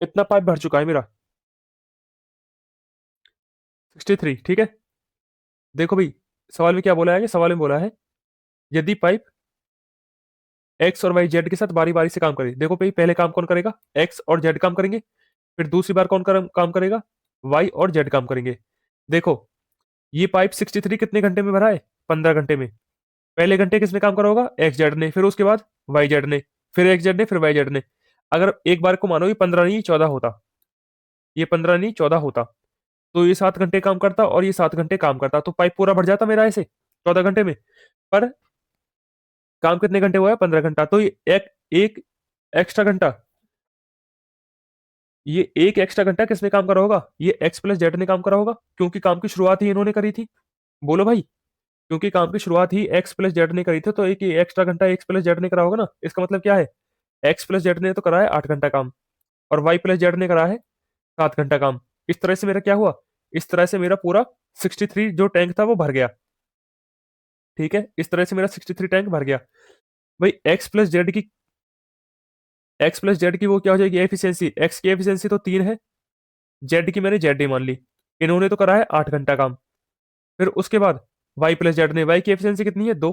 इतना पाइप भर चुका है मेरा, 63। ठीक है, देखो भाई सवाल में क्या बोला है, सवाल में बोला है यदि पाइप एक्स और वाई जेड के साथ बारी बारी से काम करे। देखो भाई पहले काम कौन करेगा, एक्स और जेड काम करेंगे, फिर दूसरी बार कौन काम करेगा, वाई और जेड काम करेंगे। देखो ये पाइप 63 कितने घंटे में भरा है, 15 घंटे में। पहले घंटे किसने काम करा होगा, एक्स जेड ने, फिर उसके बाद वाई जेड ने, फिर एक्स जेड ने, फिर वाई जेड ने। अगर एक बार को मानो ये 15 नहीं 14 होता, ये 15 नहीं 14 होता, तो ये 7 घंटे काम करता और ये 7 घंटे काम करता, तो पाइप पूरा भर जाता मेरा ऐसे 14 घंटे में। पर काम कितने घंटे हुआ है, 15 घंटा, तो ये एक एक एक्स्ट्रा घंटा, ये एक एक्स्ट्रा घंटा किसने काम करा होगा? ये एक्स प्लस जेड ने काम करा होगा, क्योंकि काम की शुरुआत ही इन्होंने करी थी। बोलो भाई, क्योंकि काम की शुरुआत ही एक्स प्लस जेड ने करी थी, तो एक एक्स्ट्रा घंटा एक्स प्लस जेड ने करा होगा ना। इसका मतलब क्या है? एक्स प्लस जेड ने तो करा है 8 घंटा काम, और वाई प्लस जेड ने करा है 7 घंटा काम। इस तरह से मेरा क्या हुआ? इस तरह से मेरा पूरा 63 जो टैंक था वो भर गया। ठीक है, इस तरह से मेरा 63 टैंक भर गया। भाई एक्स प्लस जेड की वो क्या हो जाएगी एफिशिएंसी? एक्स की एफिशिएंसी तो 3 है, जेड की मैंने जेड ही मान ली। इन्होंने तो करा है 8 घंटा काम। फिर उसके बाद वाई प्लस जेड ने, वाई की एफिशिएंसी कितनी है? 2।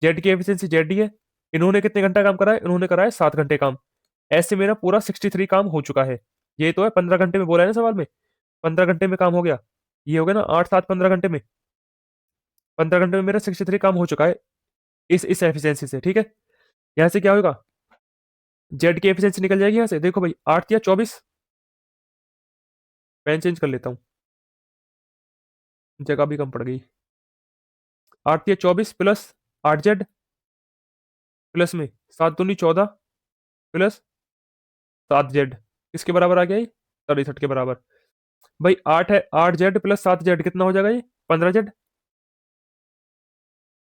जेड की एफिशिएंसी जेड ही है। इन्होंने कितने घंटा काम करा है? इन्होंने करा है 7 घंटे काम। ऐसे मेरा पूरा 63 काम हो चुका है। ये तो है 15 घंटे में बोला है ना सवाल में, 15 घंटे में काम हो गया। ये हो गया ना 8 7 15 घंटे में, 15 घंटे में मेरा 63 काम हो चुका है इस एफिशिएंसी से। ठीक है, यहाँ से क्या होगा? जेड की एफिशिएंसी निकल जाएगी यहाँ से। देखो भाई 8 या 24, पेन चेंज कर लेता हूँ, जगह भी कम पड़ गई। 8 या 24 प्लस 8 जेड, प्लस में 7 दूनी 14, प्लस 7 जेड, किसके बराबर आ गया ये? 63 के बराबर। भाई 8 है, 8 जेड प्लस 7 जेड कितना हो जाएगा ये? 15 जेड।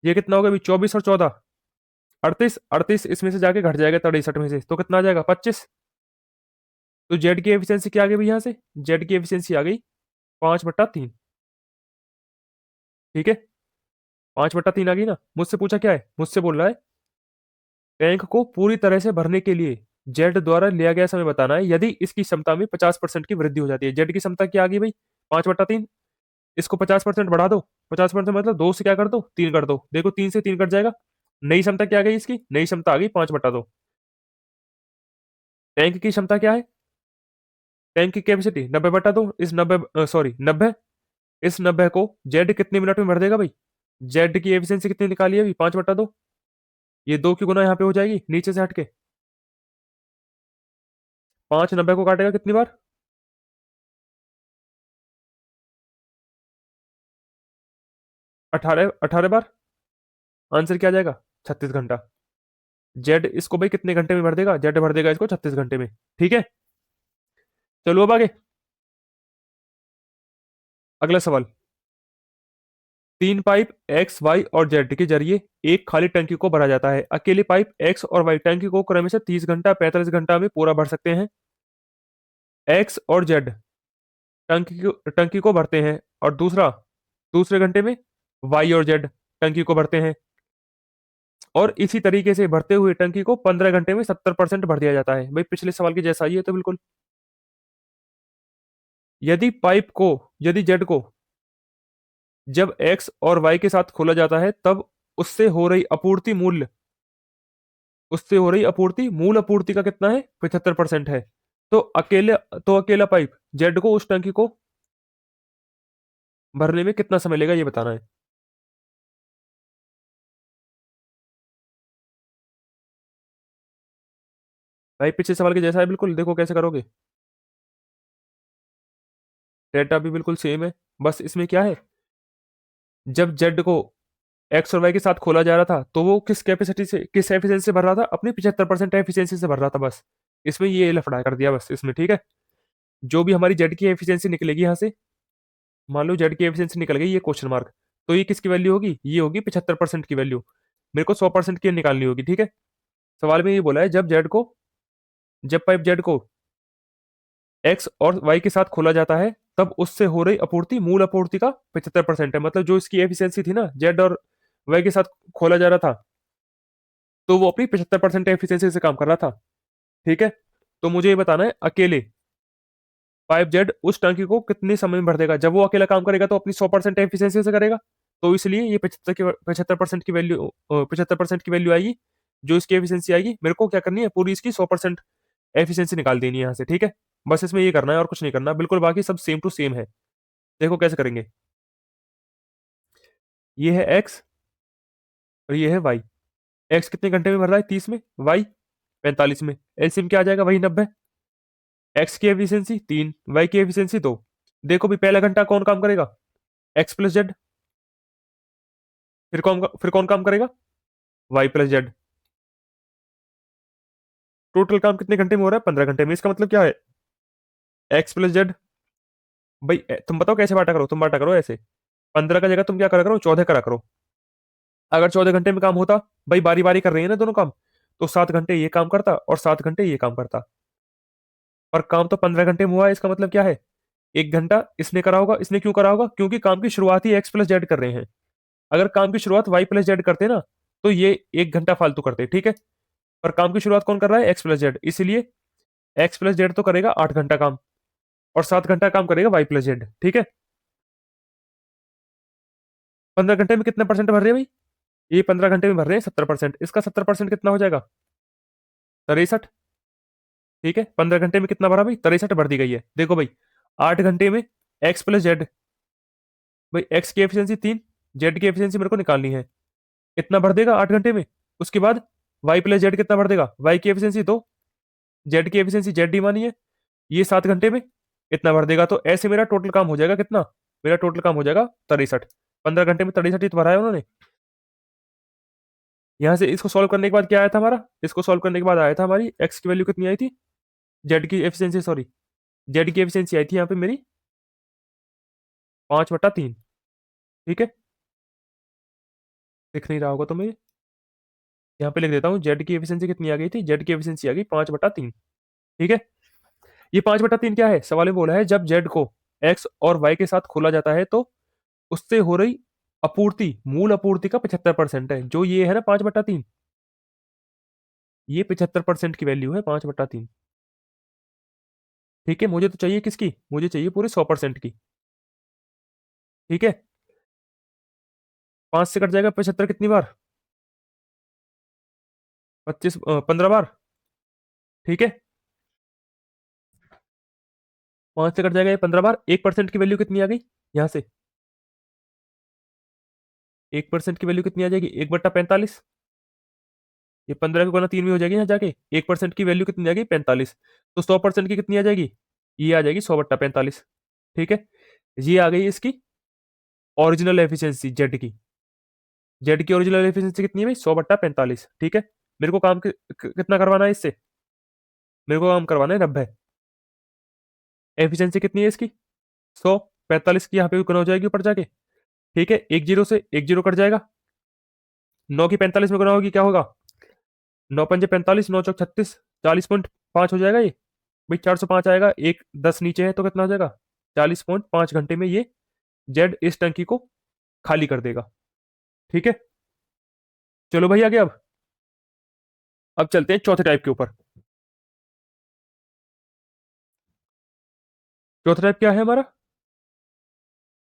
ये कितना होगा भाई? 24 और 14, 38। 38 इसमें से जाके घट जाएगा 63 में से, तो कितना आ जाएगा? 25। तो जेड की एफिशिएंसी क्या आ गई भाई यहाँ से? जेड की एफिशिएंसी आ गई 5/3। ठीक है, 5/3 आ गई ना। मुझसे पूछा क्या है? मुझसे बोल रहा है टैंक को पूरी तरह से भरने के लिए जेड द्वारा लिया गया समय बताना है यदि इसकी क्षमता में 50% की वृद्धि हो जाती है। जेड की क्षमता क्या आ गई भाई? 5/3। इसको 50% बढ़ा दो, 50% मतलब 2 से क्या कर दो? 3 कर दो। देखो 3 से 3 कट जाएगा। नई क्षमता क्या आ गई? इसकी नई क्षमता आ गई 5/2। टैंक की क्षमता क्या है? टैंक की कैपेसिटी 90/2। इस 90, सॉरी 90, इस 90 को जेड कितने मिनट में भर देगा भाई? जेड की एफिशिएंसी कितनी निकाली है अभी? 5/2। ये 2 की गुना यहाँ पे हो जाएगी नीचे से हटके। 5 90 को काटेगा कितनी बार? 18, 18 बार। आंसर क्या आ जाएगा? 36 घंटा। जेड इसको भाई कितने घंटे में भर देगा? जेड भर देगा इसको 36 घंटे में। ठीक है, चलो अब आगे अगला सवाल। 3 पाइप एक्स वाई और जेड के जरिए एक खाली टंकी को भरा जाता है। अकेले पाइप एक्स और वाई टंकी को क्रमशः 30 घंटा 45 घंटा में पूरा भर सकते हैं। एक्स और जेड टंकी को भरते हैं, और दूसरे घंटे में वाई और जेड टंकी को भरते हैं। और इसी तरीके से भरते हुए टंकी को 15 घंटे में 70% भर दिया जाता है। भाई पिछले सवाल की जैसा ही है तो बिल्कुल। यदि पाइप को यदि जेड को जब एक्स और वाई के साथ खोला जाता है तब उससे हो रही आपूर्ति मूल्य उससे हो रही आपूर्ति मूल आपूर्ति का कितना है? 75% है। तो अकेला पाइप जेड को उस टंकी को भरने में कितना समय लेगा ये बताना है। भाई पिछले सवाल के जैसा है बिल्कुल, देखो कैसे करोगे। डेटा भी बिल्कुल सेम है, बस इसमें क्या है, जब जेड को एक्स और वाई के साथ खोला जा रहा था तो वो किस एफिशिएंसी से भर रहा था? अपनी 75% एफिशिएंसी से भर रहा था बस। इसमें ये लफड़ा कर दिया बस इसमें। ठीक है, जो भी हमारी जेड की एफिशिएंसी निकलेगी यहाँ से, मान लो जेड की एफिशिएंसी निकल गई ये क्वेश्चन मार्क, तो ये किसकी वैल्यू होगी? ये होगी 75% की वैल्यू। मेरे को 100% की निकालनी होगी। ठीक है, सवाल में ये बोला है जब पाइप जेड को एक्स और वाई के साथ खोला जाता है तब उससे हो रही आपूर्ति मूल आपूर्ति का 75% है। मतलब जो इसकी एफिशिएंसी थी ना, जेड और वाई के साथ खोला जा रहा था, तो वो अपनी 75% एफिशिएंसी से काम कर रहा था। ठीक है, तो मुझे ये बताना है अकेले पाइप जेड उस टंकी को कितने समय में भर देगा? जब वो अकेला काम करेगा तो अपनी 100% एफिशिएंसी से करेगा, तो इसलिए ये 75% की वैल्यू आएगी। जो इसकी एफिशिएंसी आएगी मेरे को क्या करनी है? पूरी इसकी 100% एफिशिएंसी निकाल देनी है यहाँ से। ठीक है, बस इसमें ये करना है और कुछ नहीं करना, बिल्कुल बाकी सब सेम टू सेम है। देखो कैसे करेंगे। ये है एक्स और ये है वाई। एक्स कितने घंटे में भर रहा है? 30 में। वाई 45 में। एलसीएम क्या आ जाएगा? वही 90। एक्स की एफिशिएंसी 3, वाई की एफिशिएंसी 2। देखो भी पहला घंटा कौन काम करेगा? X plus Z. फिर कौन काम करेगा? Y plus Z. टोटल काम कितने घंटे में हो रहा है? 15 घंटे में। इसका मतलब क्या है? X plus Z. भाई तुम बताओ कैसे बांटा करो, तुम बांटा करो ऐसे। 15 का जगह तुम क्या करा करो, 14 करा करो। अगर 14 घंटे में काम होता, भाई बारी बारी कर रही है ना दोनों काम, तो 7 घंटे ये काम करता और 7 घंटे ये काम करता। और काम तो 15 घंटे में हुआ है, इसका मतलब क्या है? 1 घंटा इसने करा होगा। इसने क्यों करा होगा? क्योंकि काम की शुरुआत ही एक्स प्लस जेड कर रहे हैं। अगर काम की शुरुआत वाई प्लस जेड करते ना, तो ये 1 घंटा फालतू करते, ठीक है। पर काम की शुरुआत कौन कर रहा है? एक्स प्लस जेड, इसीलिए एक्स प्लस जेड तो करेगा 8 घंटा काम, और 7 घंटा काम करेगा वाई प्लस जेड, ठीक है। 15 घंटे में कितना परसेंट भर रहे हैं भाई? ये 15 घंटे में भर रहे हैं 70%। इसका 70% कितना हो जाएगा? 63। ठीक है, 15 घंटे में कितना भरा भाई? 63 भर दी गई है। देखो भाई, 8 घंटे में एक्स प्लस जेड, भाई एक्स की एफिशिएंसी 3, जेड की एफिशिएंसी मेरे को निकालनी है। कितना भर देगा 8 घंटे में? उसके बाद वाई प्लस जेड कितना भर देगा? वाई की एफिशिएंसी 2, जेड की एफिशिएंसी जेड डी मानी है, ये 7 घंटे में इतना भर देगा। तो ऐसे मेरा टोटल काम हो जाएगा कितना? मेरा टोटल काम हो जाएगा 63। 15 घंटे में 63 ही तो भरा है उन्होंने। यहां से इसको सॉल्व करने के बाद क्या आया था हमारा? इसको सॉल्व करने के बाद आया था हमारी एक्स की वैल्यू कितनी आई थी, जेड की एफिशिएंसी, सॉरी, जेड की एफिशिएंसी आई थी यहाँ पे मेरी 5/3। ठीक है, दिख नहीं रहा होगा तो मैं यहाँ पे लिख देता हूँ, जेड की एफिशिएंसी कितनी आ गई थी? जेड की एफिशिएंसी आ गई 5/3। ठीक है, ये 5/3 क्या है? सवाल में बोला है जब जेड को एक्स और वाई के साथ खोला जाता है तो उससे हो रही आपूर्ति मूल आपूर्ति का 75% है। जो ये है ना 5/3, ये 75% की वैल्यू है 5/3। ठीक है, मुझे तो चाहिए किसकी? मुझे चाहिए पूरे 100% की। ठीक है, 5 से कट जाएगा 75 कितनी बार? 15 बार। ठीक है, 5 से कट जाएगा ये 15 बार। 1% की वैल्यू कितनी आ गई यहां से? 1% की वैल्यू कितनी आ जाएगी? 1/45। ये 15 को गुना 3 में हो जाएगी यहाँ जाके। 1% की वैल्यू कितनी आ गई? 45। तो 100% की कितनी आ जाएगी? ये आ जाएगी 100/45। ठीक है, ये आ गई इसकी ओरिजिनल एफिशिएंसी जेड की। जेड की ओरिजिनल एफिशिएंसी कितनी है भाई? 100/45। ठीक है, मेरे को काम कितना करवाना है इससे? मेरे को काम करवाना है 90। एफिशिएंसी कितनी है इसकी? 100। 45 की यहाँ पे गुना हो जाएगी ऊपर जाके। ठीक है, एक जीरो से एक जीरो कट जाएगा। 9 की 45 में गुना होगी, क्या होगा? 9×5 = 45, 9×4 = 36, 40.5 हो जाएगा ये। भाई 405 आएगा, एक 10 नीचे है तो कितना हो जाएगा? 40.5 घंटे में ये जेड इस टंकी को खाली कर देगा। ठीक है, चलो भाई आगे। अब चलते हैं चौथे टाइप के ऊपर। चौथा टाइप क्या है हमारा?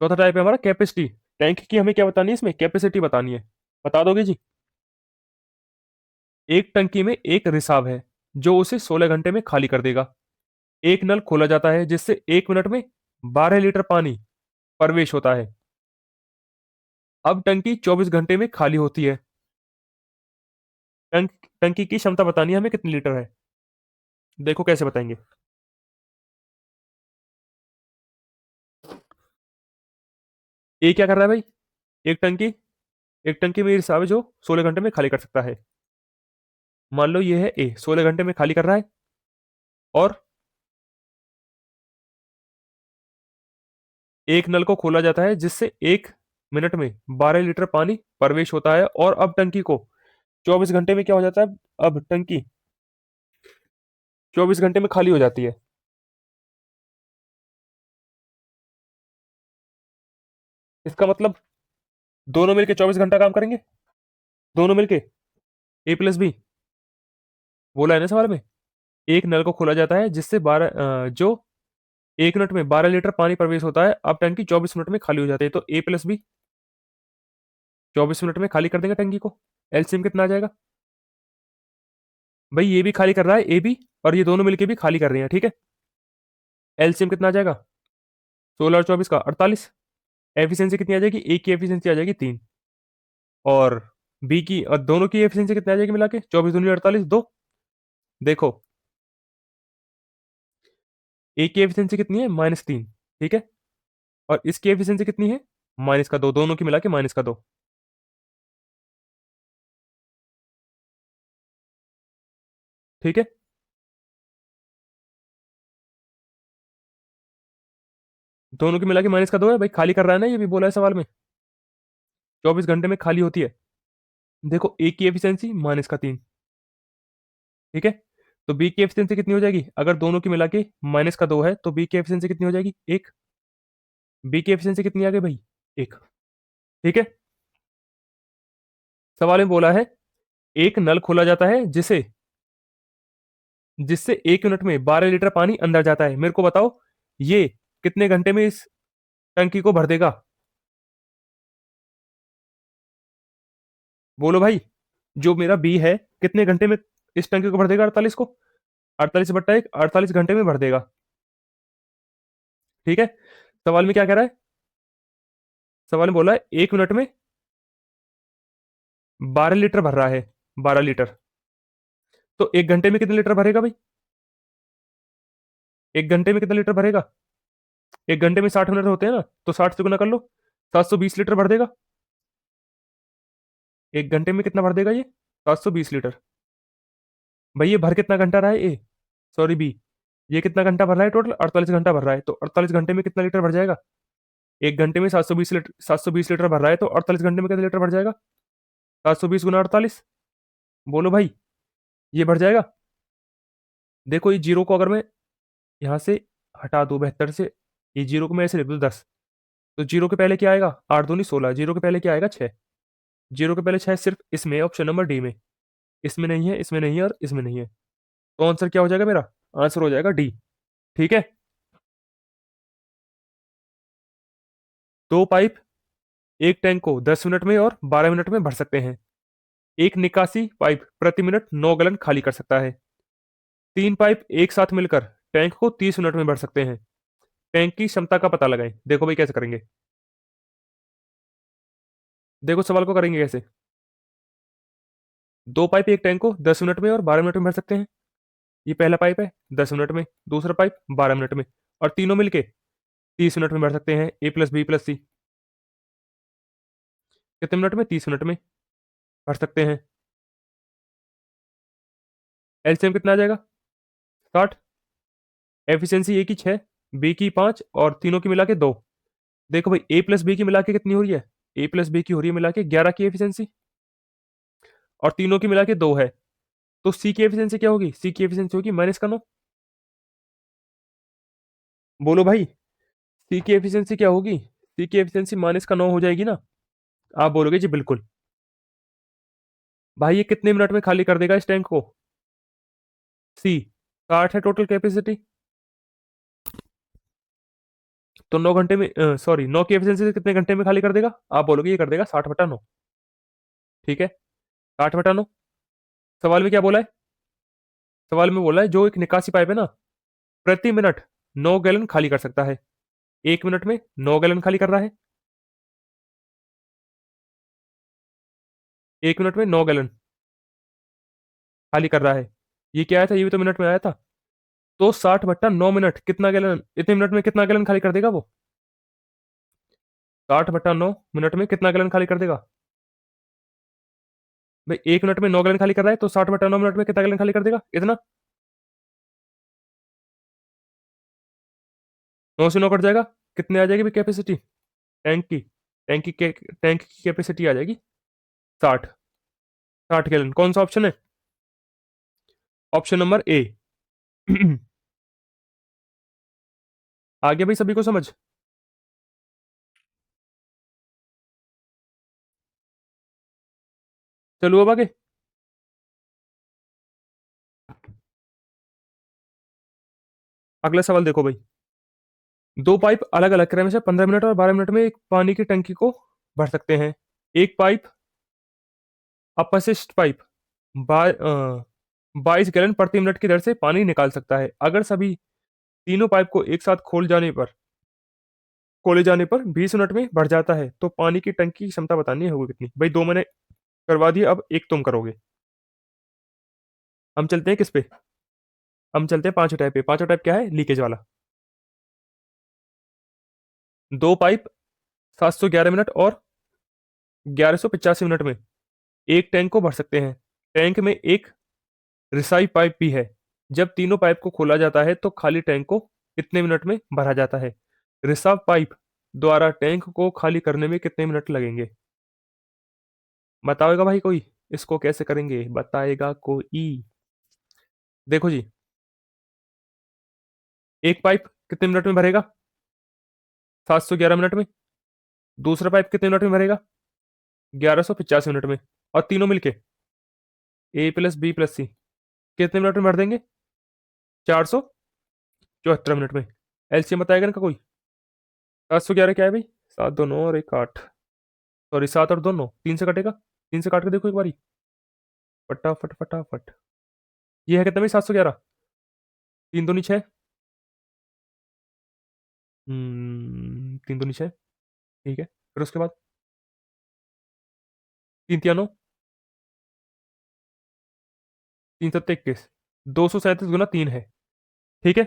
चौथा टाइप है हमारा कैपेसिटी। टैंक की हमें क्या बतानी है? इसमें कैपेसिटी बतानी है। बता दोगे जी? एक टंकी में एक रिसाव है जो उसे 16 घंटे में खाली कर देगा। एक नल खोला जाता है जिससे 1 मिनट में 12 लीटर पानी प्रवेश होता है। अब टंकी 24 घंटे में खाली होती है। टंक टंकी की क्षमता बतानी है हमें कितनी लीटर है। देखो कैसे बताएंगे। ए क्या कर रहा है भाई? एक टंकी एक टंकी में रिसाव है जो 16 घंटे में खाली कर सकता है। मान लो ये है ए, 16 घंटे में खाली कर रहा है, और एक नल को खोला जाता है जिससे 1 मिनट में 12 लीटर पानी प्रवेश होता है। और अब टंकी को 24 घंटे में क्या हो जाता है? अब टंकी 24 घंटे में खाली हो जाती है। इसका मतलब दोनों मिलके 24 घंटा काम करेंगे। दोनों मिलके ए प्लस बी, बोला है ना सवाल में। एक नल को खोला जाता है जिससे 1 मिनट में 12 लीटर पानी प्रवेश होता है। अब टंकी 24 मिनट में खाली हो जाती है, तो ए प्लस बी 24 मिनट में खाली कर देंगे टंकी को। एलसीएम कितना आ जाएगा? भाई ये भी खाली कर रहा है ए बी, और ये दोनों मिलके भी खाली कर रहे हैं, ठीक है। एलसीएम कितना आ जाएगा? 16 और 24 का 48। एफिशिएंसी कितनी आ जाएगी? ए की एफिशिएंसी आ जाएगी 3, और बी की, और दोनों की एफिशिएंसी कितनी आ जाएगी मिला के? 24 दूनी 48, 2। देखो, ए की एफिशिएंसी कितनी है? -3। ठीक है, और इसकी एफिशिएंसी कितनी है? -2, दोनों की मिला के -2। ठीक है, दोनों की मिला के -2 है भाई, खाली कर रहा है ना, ये भी बोला है सवाल में, 24 घंटे में खाली होती है। देखो ए की एफिशिएंसी -3, ठीक है। तो बी की एफिशिएंसी कितनी हो जाएगी, अगर दोनों की मिला के -2 है तो बी की एफिशिएंसी कितनी हो जाएगी, 1। बी की एफिशिएंसी कितनी आ गई भाई, 1, ठीक है। सवाल में बोला है एक नल खोला जाता है जिसे जिससे 1 मिनट में 12 लीटर पानी अंदर जाता है, मेरे को बताओ ये कितने घंटे में इस टंकी को भर देगा। बोलो भाई, जो मेरा बी है कितने घंटे में इस टंकी को भर देगा, 48 को, 48/1 48 घंटे में भर देगा, ठीक है। सवाल में क्या कह रहा है, सवाल में बोला है 1 मिनट में 12 लीटर भर रहा है, 12 लीटर, तो 1 घंटे में कितने लीटर भरेगा भाई, 1 घंटे में कितने लीटर भरेगा, 1 घंटे में 60 मिनट होते हैं ना, तो 60 से गुना कर लो, 720 लीटर भर देगा। 1 घंटे में कितना भर देगा ये, 720 लीटर। भाई ये भर कितना घंटा रहा है ए, सॉरी बी, ये कितना घंटा भर रहा है, टोटल 48 घंटा भर रहा है, तो 48 घंटे में कितना लीटर भर जाएगा, 1 घंटे में 720 लीटर, 720 लीटर भर रहा है, तो 48 घंटे में कितना लीटर भर जाएगा, 720 × 48, बोलो भाई, ये भर जाएगा। देखो ये जीरो को अगर मैं यहाँ से हटा दूं 72 से, ये जीरो को मैं ऐसे लिख दूं 10, तो जीरो के पहले क्या आएगा, 8 दूनी 16, जीरो के पहले क्या आएगा 6, जीरो के पहले 6 सिर्फ इसमें ऑप्शन नंबर डी में, इसमें नहीं है, इसमें नहीं है और इसमें नहीं है, तो आंसर क्या हो जाएगा मेरा, आंसर हो जाएगा डी, ठीक है। दो पाइप एक टैंक को 10 मिनट में और 12 मिनट में भर सकते हैं। एक निकासी पाइप प्रति मिनट 9 गैलन खाली कर सकता है। तीन पाइप एक साथ मिलकर टैंक को 30 मिनट में भर सकते हैं। टैंक की क्षमता का पता लगाएं। देखो भाई कैसे करेंगे, देखो सवाल को करेंगे कैसे। दो पाइप एक टैंक को 10 मिनट में और 12 मिनट में भर सकते हैं। ये पहला पाइप है 10 मिनट में, दूसरा पाइप 12 मिनट में, और तीनों मिलके 30 मिनट में भर सकते हैं। ए प्लस बी प्लस सी कितने मिनट में, 30 मिनट में भर सकते हैं। एलसीएम कितना आ जाएगा, 60। एफिशिएंसी ए की 6, बी की 5 और तीनों की मिला के 2। देखो भाई ए प्लस बी की मिला के कितनी हो रही है, ए प्लस बी की हो रही है मिला के 11 की एफिशिएंसी, और तीनों की मिला के 2 है, तो सी की एफिशिएंसी क्या होगी, सी की एफिशिएंसी होगी -9। बोलो भाई, सी की एफिशिएंसी क्या होगी, सी की एफिशिएंसी -9 हो जाएगी ना। आप बोलोगे जी बिल्कुल। भाई ये कितने मिनट में खाली कर देगा इस टैंक को, सी 60 है टोटल कैपेसिटी, तो 9 घंटे में, सॉरी 9 की एफिशिएंसी से कितने घंटे में खाली कर देगा, आप बोलोगे ये कर देगा 60/9, ठीक है। 60/9। सवाल में क्या बोला है, सवाल में बोला है जो एक निकासी पाइप है ना, प्रति मिनट 9 गैलन खाली कर सकता है। 1 मिनट में 9 गैलन खाली कर रहा है, 1 मिनट में 9 गैलन खाली कर रहा है। ये क्या आया था, ये भी तो मिनट में आया था, तो 60/9 मिनट कितना गैलन, इतने मिनट में कितना गैलन खाली कर देगा वो, 60/9 मिनट में कितना गैलन खाली कर देगा। भाई 1 मिनट में 9 गैलन खाली कर रहा है, तो 60/9 मिनट में कितना गैलन खाली कर देगा, इतना। 9 से 9 कट जाएगा, कितने आ जाएगी भाई कैपेसिटी टैंक की, टैंक की कैपेसिटी आ जाएगी 60, 60 गैलन। कौन सा ऑप्शन है, ऑप्शन नंबर ए। आगे भाई सभी को समझ, चलो अब आगे। अगला सवाल देखो भाई, दो पाइप अलग अलग क्रम से 15 मिनट और 12 मिनट में एक पानी की टंकी को भर सकते हैं। एक पाइप अपशिष्ट पाइप 22 गैलन प्रति मिनट की दर से पानी निकाल सकता है। अगर सभी तीनों पाइप को एक साथ खोले जाने पर 20 मिनट में भर जाता है, तो पानी की टंकी की क्षमता बतानी होगी कितनी। भाई दो मैंने करवा दिया, अब एक तुम करोगे। हम चलते हैं किस पे, हम चलते हैं पांचों टाइप पे। पांचों टाइप क्या है, लीकेज वाला। दो पाइप 711 मिनट और 1185 मिनट में एक टैंक को भर सकते हैं। टैंक में एक रिसाई पाइप भी है। जब तीनों पाइप को खोला जाता है तो खाली टैंक को कितने मिनट में भरा जाता है। रिसाव पाइप द्वारा टैंक को खाली करने में कितने मिनट लगेंगे? बताएगा भाई कोई? इसको कैसे करेंगे, बताएगा कोई? देखो जी, एक पाइप कितने मिनट में भरेगा? 711 मिनट में। दूसरा पाइप कितने मिनट में भरेगा? 1185 मिनट में। और तीनों मिलके ए प्लस बी प्लस सी कितने मिनट में भर देंगे? 474 मिनट में। एलसीएम बताएगा इनका कोई? 711 क्या है भाई? 7 2 9 और 1 8। सॉरी, 7 और 2 9, 3 से कटेगा। 3 से काट के देखो एक बारी, फटाफट फटाफट। ये है कितना भाई? 711। 3 दूनी 6। 3 दूनी 6। ठीक है, फिर उसके बाद 3 3 9। 3 7 21। 237 गुना 3 है। ठीक है।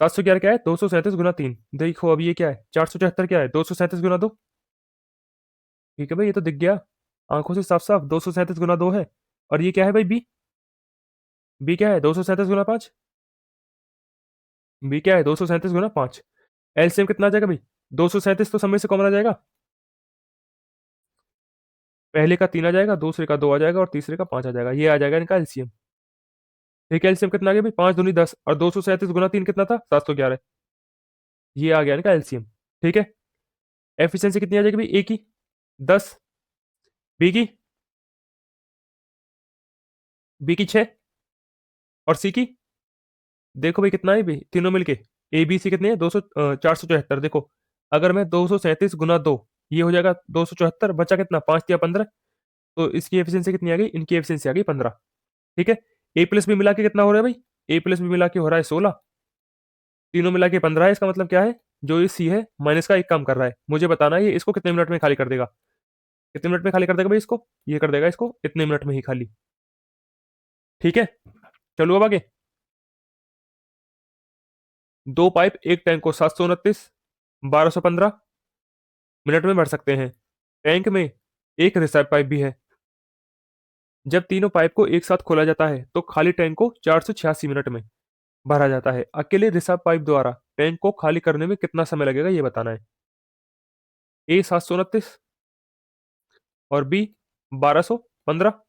711 क्या है? 237 गुना 3। देखो अभी ये क्या है? 474 क्या है? 237 गुना 2। ठीक है भाई, ये तो दिख गया आंखों से साफ साफ। 237 गुना 2 है। और ये क्या है भाई? बी। बी क्या है? 237 गुना 5। बी क्या है? 237 गुना 5। एलसीएम कितना आ जाएगा भाई? 237 तो समय से कॉमन आ जाएगा। पहले का 3 आ जाएगा, दूसरे का 2 आ जाएगा और तीसरे का 5 आ जाएगा। ये आ जाएगा इनका एलसीएम। ठीक है, एलसीएम कितना आ गया भाई? 5 दूनी 10 और 237 गुना 3 कितना था? 711। ये आ गया इनका एलसीएम। ठीक है। एफिशिएंसी कितनी आ जाएगी भाई? ए की 10, बी की 6 और सी की देखो भाई कितना है भाई तीनों मिलके। ए बी सी कितने हैं? 474। देखो, अगर मैं 237 गुना 2, ये हो जाएगा 274, बचा कितना? 5 या 15। तो इसकी एफिशिएंसी कितनी आ गई? इनकी एफिशिएंसी आ गई 15। ठीक है। ए प्लस बी मिला के कितना हो रहा है भाई? ए प्लस बी मिला के हो रहा है 16। तीनों मिला के 15 है। इसका मतलब क्या है? जो ये सी है माइनस का एक काम कर रहा है, मुझे बताना है ये इसको कितने मिनट में खाली कर देगा। कितने मिनट में खाली कर देगा भाई इसको? ये कर देगा इसको इतने मिनट में ही खाली। ठीक है, चलो अब आगे। दो पाइप एक टैंक को 729 1215 मिनट में भर सकते हैं। टैंक में एक रिसर्व पाइप भी है। जब तीनों पाइप को एक साथ खोला जाता है तो खाली टैंक को 486 मिनट में भरा जाता है। अकेले रिसर्व पाइप द्वारा टैंक को खाली करने में कितना समय लगेगा ये बताना है। ए 729 और बी 1215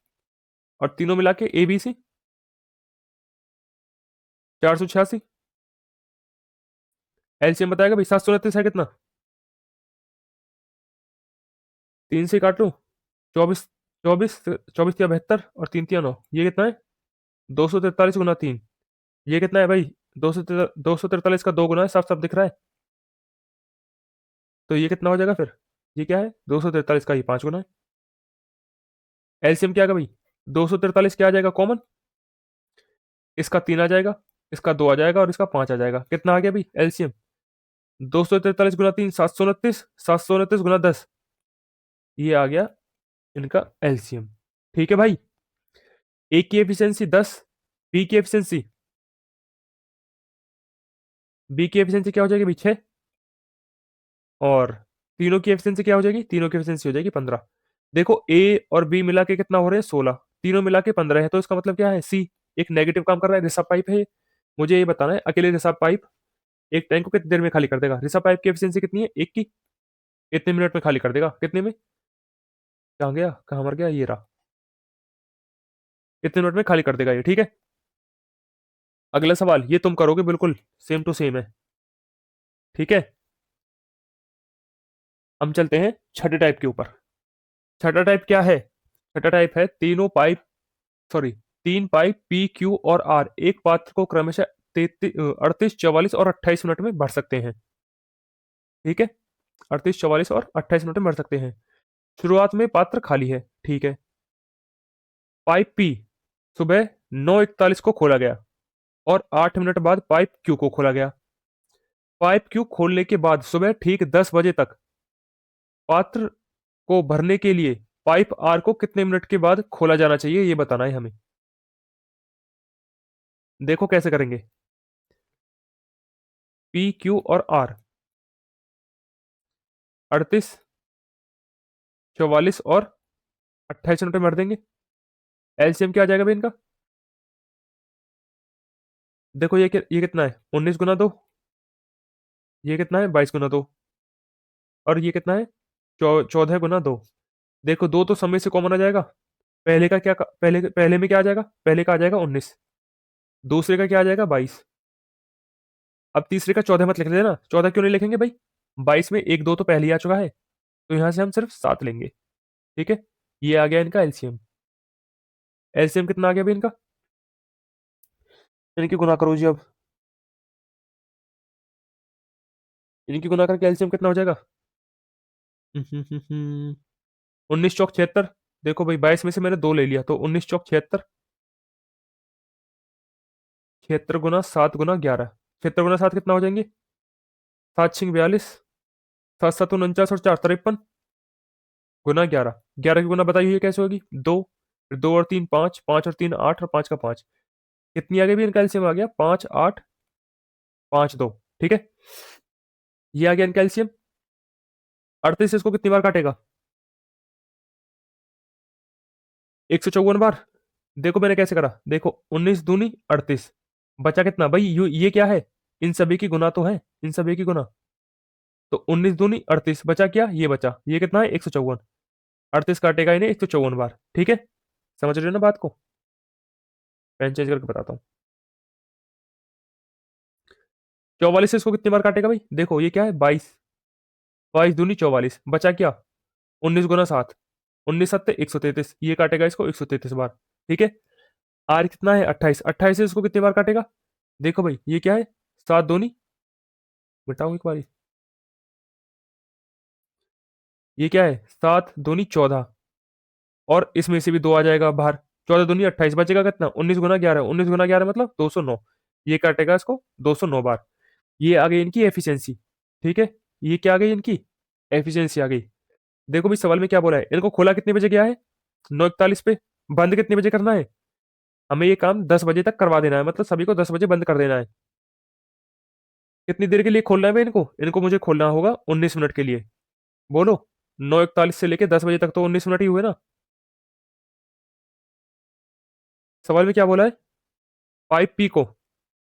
और तीनों मिला के ए बी सी 486। एलसीएम बताएगा भाई? 729 है कितना? 3 से काट लूं। 24। 24 24 या 72 और 3 3 9, ये कितना है? 243 गुना 3। ये कितना है भाई? 243 का 2 गुना है, साफ साफ दिख रहा है। तो ये कितना हो जाएगा फिर? ये क्या है? 243 का ये 5 गुना है। एलसीएम क्या आएगा भाई? 243 क्या आ जाएगा कॉमन? इसका 3 आ जाएगा, इसका 2 आ जाएगा और इसका 5 आ जाएगा। कितना आ गया भाई एलसीएम? 243 गुना 3 729। 729 गुना 10, ये आ गया इनका एलसीएम। ठीक है भाई। ए की एफिशिएंसी 10, बी की एफिशिएंसी बी की एफिशिएंसी क्या हो जाएगी भाई? 6। और तीनों की एफिशिएंसी क्या हो जाएगी? तीनों की एफिशिएंसी हो जाएगी 15। देखो ए और बी मिला के कितना हो रहे हैं? 16। तीनों मिला के 15 है, तो इसका मतलब क्या है? सी एक नेगेटिव काम कर रहा है। रिसर्व पाइप है ये। मुझे ये बताना है अकेले रिसर्व पाइप एक टैंक को कितनी देर में खाली कर देगा। रिसर्व पाइप की एफिशिएंसी कितनी है? एक की। कितने मिनट में खाली कर देगा? कितने में? कहाँ गया? कहाँ मर गया? ये रहा। कितने मिनट में खाली कर देगा ये? ठीक है। अगला सवाल ये तुम करोगे बिल्कुल सेम टू सेम है। ठीक है। हम चलते हैं छठे टाइप के ऊपर। छठा टाइप क्या है? छठा टाइप है तीनों pipe, sorry, 3 pipe P Q और आर एक पात्र को क्रमशः 38 44 और 28 मिनट में भर सकते हैं। ठीक है। 38 44 और 28 मिनट में भर सकते हैं। शुरुआत में पात्र खाली है। ठीक है। पाइप पी सुबह 9:41 को खोला गया और 8 मिनट बाद पाइप क्यू को खोला गया। पाइप क्यू खोलने के बाद सुबह ठीक 10 बजे तक पात्र को भरने के लिए पाइप आर को कितने मिनट के बाद खोला जाना चाहिए ये बताना है हमें। देखो कैसे करेंगे। पी क्यू और आर 38 44 और 28 मिनट में भर देंगे। एलसीएम क्या आ जाएगा भाई इनका? देखो ये कितना है? 19 गुना 2, ये कितना है 22 गुना 2। और ये कितना है 14 गुना 2। देखो दो तो समय से कॉमन आ जाएगा। पहले का क्या, पहले पहले में क्या आ जाएगा, पहले का आ जाएगा 19। दूसरे का क्या आ जाएगा 22। अब तीसरे का 14 मत लिख देना, 14 क्यों नहीं लिखेंगे भाई, 22 में एक दो तो पहले ही आ चुका है, तो यहां से हम सिर्फ 7 लेंगे। ठीक है, ये आ गया इनका एलसीएम। एलसीएम कितना आ गया भाई इनका, इनकी गुना करो जी अब। इनकी गुना करके एलसीएम कितना हो जाएगा। 19 चौक 76। देखो भाई 22 में से मैंने दो ले लिया, तो 19 चौक 76। 76 गुना 7 गुना 11। 76 गुना 7 कितना हो जाएंगे, 7 6 42। 7 7 49 और 4 53 गुना 11। 11 की गुना बताइए कैसे होगी, दो, फिर 2 और 3 5, 5 और 3 8, और 5 का 5। कितनी आ गई भी इनका एलसीएम आ गया 5 8 5 2। ठीक है, ये आ गया इनका एलसीएम। 38 इसको कितनी बार काटेगा, 154 बार। देखो मैंने कैसे करा, देखो 19 दूनी 38। बचा कितना भाई, ये क्या है, इन सभी की गुना तो है, इन सभी की गुना। तो 19 दूनी 38, बचा क्या, ये बचा, ये कितना है 154। 38 काटेगा इन्हें 154 बार। ठीक है, समझ रहे हो ना बात को। पेन चेंज करके बताता हूँ। 44 से इसको कितनी बार काटेगा भाई, देखो ये क्या है 22। 22 दूनी 44, बचा क्या 19 गुना 7। 19 7 133, ये काटेगा इसको 133 बार। ठीक है, आर कितना है 28। 28 से इसको कितनी बार काटेगा, देखो भाई ये क्या है 7 दूनी, बताओ एक बार, ये क्या है 7 दूनी 14। और इसमें से भी दो आ जाएगा बाहर, 14 दूनी 28, बचेगा कितना 19 गुना 11। 19 गुना 11 मतलब 209। ये काटेगा इसको 209 बार। ये आ गई इनकी एफिशिएंसी। ठीक है, ये क्या आ गई इनकी एफिशिएंसी आ गई। देखो भाई सवाल में क्या बोला है, इनको खोला कितने बजे गया है 9:41 पे, बंद कितने बजे करना है, हमें ये काम 10 बजे तक करवा देना है, मतलब सभी को 10 बजे बंद कर देना है। कितनी देर के लिए खोलना है भाई इनको, इनको मुझे खोलना होगा 19 मिनट के लिए। बोलो, 9:41 से लेके 10 बजे तक तो 19 मिनट ही हुए ना। सवाल में क्या बोला है, पाइप पी को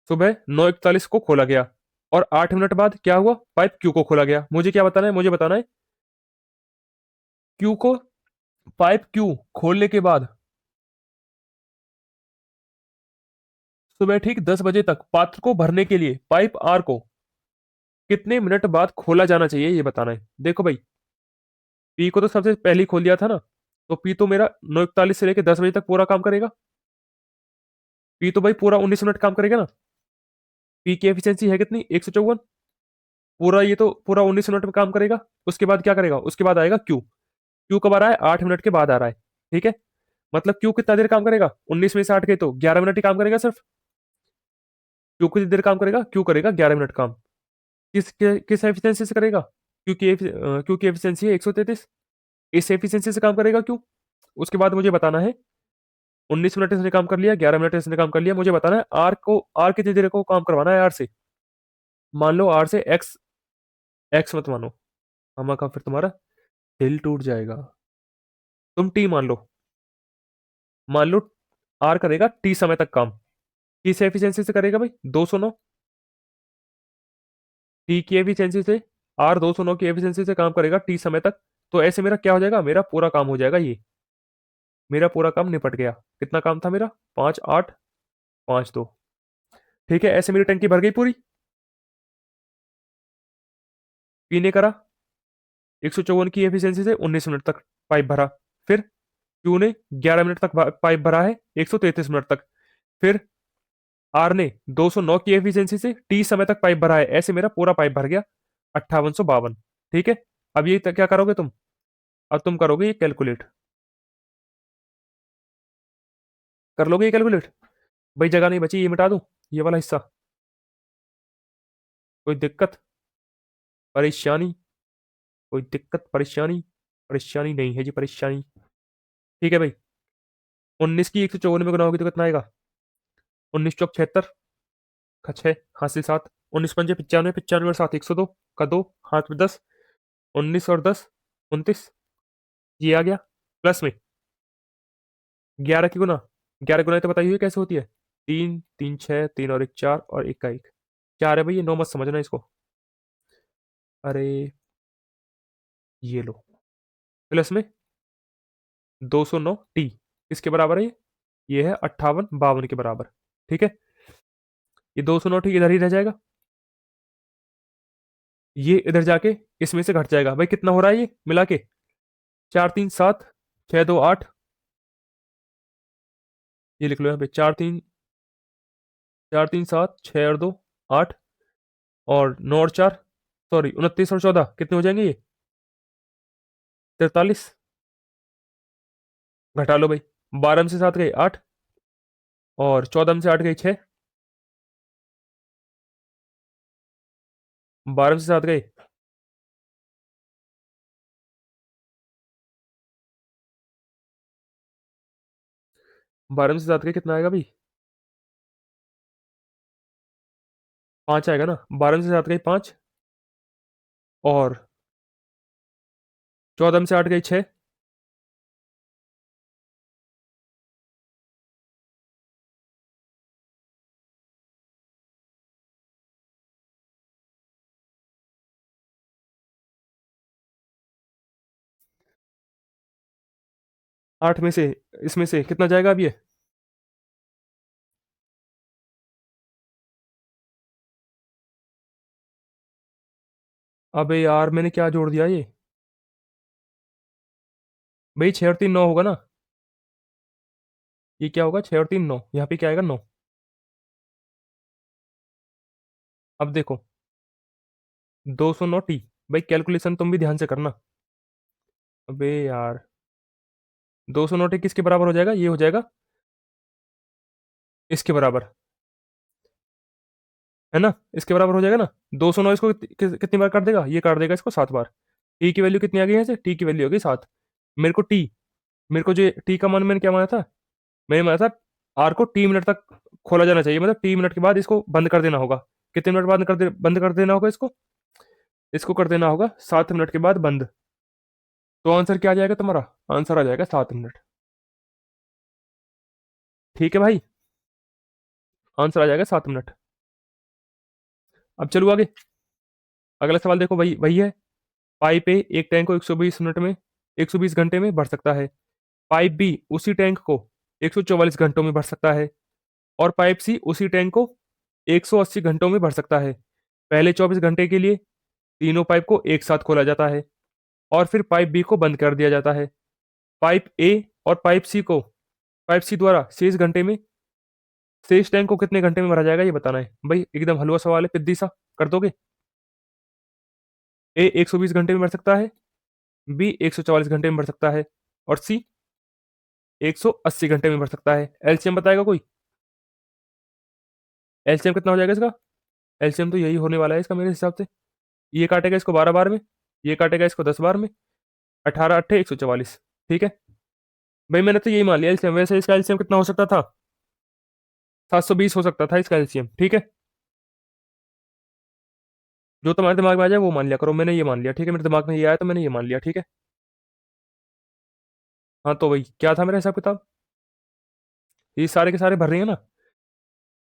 सुबह 9:41 को खोला गया, और 8 मिनट बाद क्या हुआ, पाइप क्यू को खोला गया। मुझे क्या बताना है, मुझे बताना है क्यू को, पाइप क्यू खोलने के बाद सुबह ठीक 10 बजे तक पात्र को भरने के लिए पाइप आर को कितने मिनट बाद खोला जाना चाहिए, ये बताना है। देखो भाई, पी को तो सबसे पहले ही खोल दिया था ना, तो पी तो मेरा 9:41 से लेकर 10 बजे तक पूरा काम करेगा। पी तो भाई पूरा 19 मिनट काम करेगा ना। पी की एफिशिएंसी है कितनी 154। पूरा ये तो पूरा 19 मिनट में काम करेगा। उसके बाद क्या करेगा, उसके बाद आएगा क्यू। क्यू कब आ रहा है, 8 मिनट के बाद आ रहा है। ठीक है, मतलब क्यू कितना देर काम करेगा, 19 में से 8 गए तो 11 मिनट ही काम करेगा सिर्फ। क्यू कितनी देर काम करेगा, क्यू करेगा 11 मिनट काम। किस एफिशिएंसी से करेगा, क्यू की एफिशिएंसी है 133। इस एफिशिएंसी से काम करेगा क्यू। उसके बाद मुझे बताना है 19 मिनट इसने काम कर लिया, 11 मिनट इसने काम कर लिया, मुझे बताना है आर कितनी देर को काम करवाना है आर से। मान लो आर से एक्स, एक्स मत मानो, मामा का फिर तुम्हारा दिल टूट जाएगा। तुम टी मान लो, मान लो आर करेगा टी समय तक काम। किस एफिशिएंसी से करेगा भाई 209। टी की एफिशिएंसी से, आर 209 की एफिशिएंसी से काम करेगा टी समय तक। तो ऐसे मेरा क्या हो जाएगा, मेरा पूरा काम हो जाएगा, ये मेरा पूरा काम निपट गया। कितना काम था मेरा, 5 8 5 2। ठीक है, ऐसे मेरी टंकी भर गई पूरी। पीने करा 154 की एफिशिएंसी से 19 मिनट तक पाइप भरा। फिर क्यू ने 11 मिनट तक पाइप भरा है 133 मिनट तक। फिर आर ने 209 की एफिशिएंसी से टी समय तक पाइप भरा है, ऐसे मेरा पूरा पाइप भर गया 5852। ठीक है, अब ये क्या करोगे तुम, अब तुम करोगे ये कैलकुलेट, कर लोगे ये कैलकुलेट। भाई जगह नहीं बची, ये मिटा दूं ये वाला हिस्सा, कोई दिक्कत परेशानी, कोई दिक्कत परेशानी, परेशानी नहीं है जी परेशानी। ठीक है भाई, 19 की 154 में गुना होगी तो कितना आएगा, 19 चौक 76 का 6 हासिल 7। 19 पंजे 95, 95 और 7 102 का 2 हाथ में 10। 19 और 10 29, ये आ गया प्लस में 11 की गुना। 11 गुना तो बताइए कैसे होती है, 3 3 6 3 और 1 4 और 1 का 1 4 है भाई, ये 9 मत समझना इसको। अरे ये लो, प्लस में 209 टी किसके बराबर है ये है 5852 के बराबर। ठीक है, ये 209 टी इधर ही रह जाएगा, ये इधर जाके इसमें से घट जाएगा। भाई कितना हो रहा है ये मिला के? 4 3 7 6 2 8, ये लिख लो यहाँ पे 4 3 7 6 और 2 8, और 9 और 4, सॉरी 29 और 14 कितने हो जाएंगे ये? 43। घटा लो भाई, 12 में से 7 गए 8, और 14 में से 8 गए 6, 12 में से 7 गए 12 में से 7 गए कितना आएगा भाई? 5 आएगा ना। 12 में से 7 गए 5, और 14 में से 8 गए 6, 8 में से इसमें से कितना जाएगा अब ये? अबे यार मैंने क्या जोड़ दिया ये? भाई 6 और 3 9 होगा ना। ये क्या होगा? 6 और 3 9, यहाँ पे क्या आएगा? 9। अब देखो 209 टी, भाई कैलकुलेशन तुम भी ध्यान से करना। अबे यार 209 टी किसके बराबर हो जाएगा? ये हो जाएगा इसके बराबर, है ना? इसके बराबर हो जाएगा ना। 209 इसको कितनी बार काट देगा? ये काट देगा इसको 7 बार। टी की वैल्यू कितनी आ गई यहाँ से? टी की वैल्यू होगी 7। मेरे को टी, मेरे को जो टी का मान मैंने क्या माना था? मैंने माना था आर को टी मिनट तक खोला जाना चाहिए, मतलब टी मिनट के बाद इसको बंद कर देना होगा। कितने मिनट बाद बंद कर देना होगा इसको? इसको कर देना होगा 7 मिनट के बाद बंद। तो आंसर क्या आ जाएगा तुम्हारा? आंसर आ जाएगा 7 मिनट। ठीक है भाई, आंसर आ जाएगा 7 मिनट। अब चलो आगे। अगला सवाल देखो, वही वही है। पाइप ए एक टैंक को 120 मिनट में 120 घंटे में भर सकता है। पाइप बी उसी टैंक को 144 घंटों में भर सकता है। और पाइप सी उसी टैंक को 180 घंटों में भर सकता है। पहले 24 घंटे के लिए तीनों पाइप को एक साथ खोला जाता है, और फिर पाइप बी को बंद कर दिया जाता है। पाइप ए और पाइप सी द्वारा शेष टैंक को कितने घंटे में भरा जाएगा, ये बताना है भाई। एकदम हलवा सवाल है, पिद्दी सा। कर दोगे? ए 120 घंटे में भर सकता है, बी 144 घंटे में भर सकता है, और सी 180 घंटे में भर सकता है। एलसीएम बताएगा कोई? एलसीएम कितना हो जाएगा इसका? एलसीएम तो यही होने वाला है इसका मेरे हिसाब से। ये काटेगा इसको 12 बार में, ये काटेगा इसको 10 बार में, 18 8 144। ठीक है भाई, मैंने तो यही मान लिया एलसीएम। वैसे इसका एलसीएम कितना हो सकता था? 720 हो सकता था इसका एलसीएम। ठीक है, जो तुम्हारे दिमाग में आ जाए वो मान लिया करो। मैंने ये मान लिया, ठीक है, मेरे दिमाग में ये आया तो मैंने ये मान लिया। ठीक है, हाँ तो भाई क्या था मेरा हिसाब किताब? ये सारे के सारे भर रही है ना।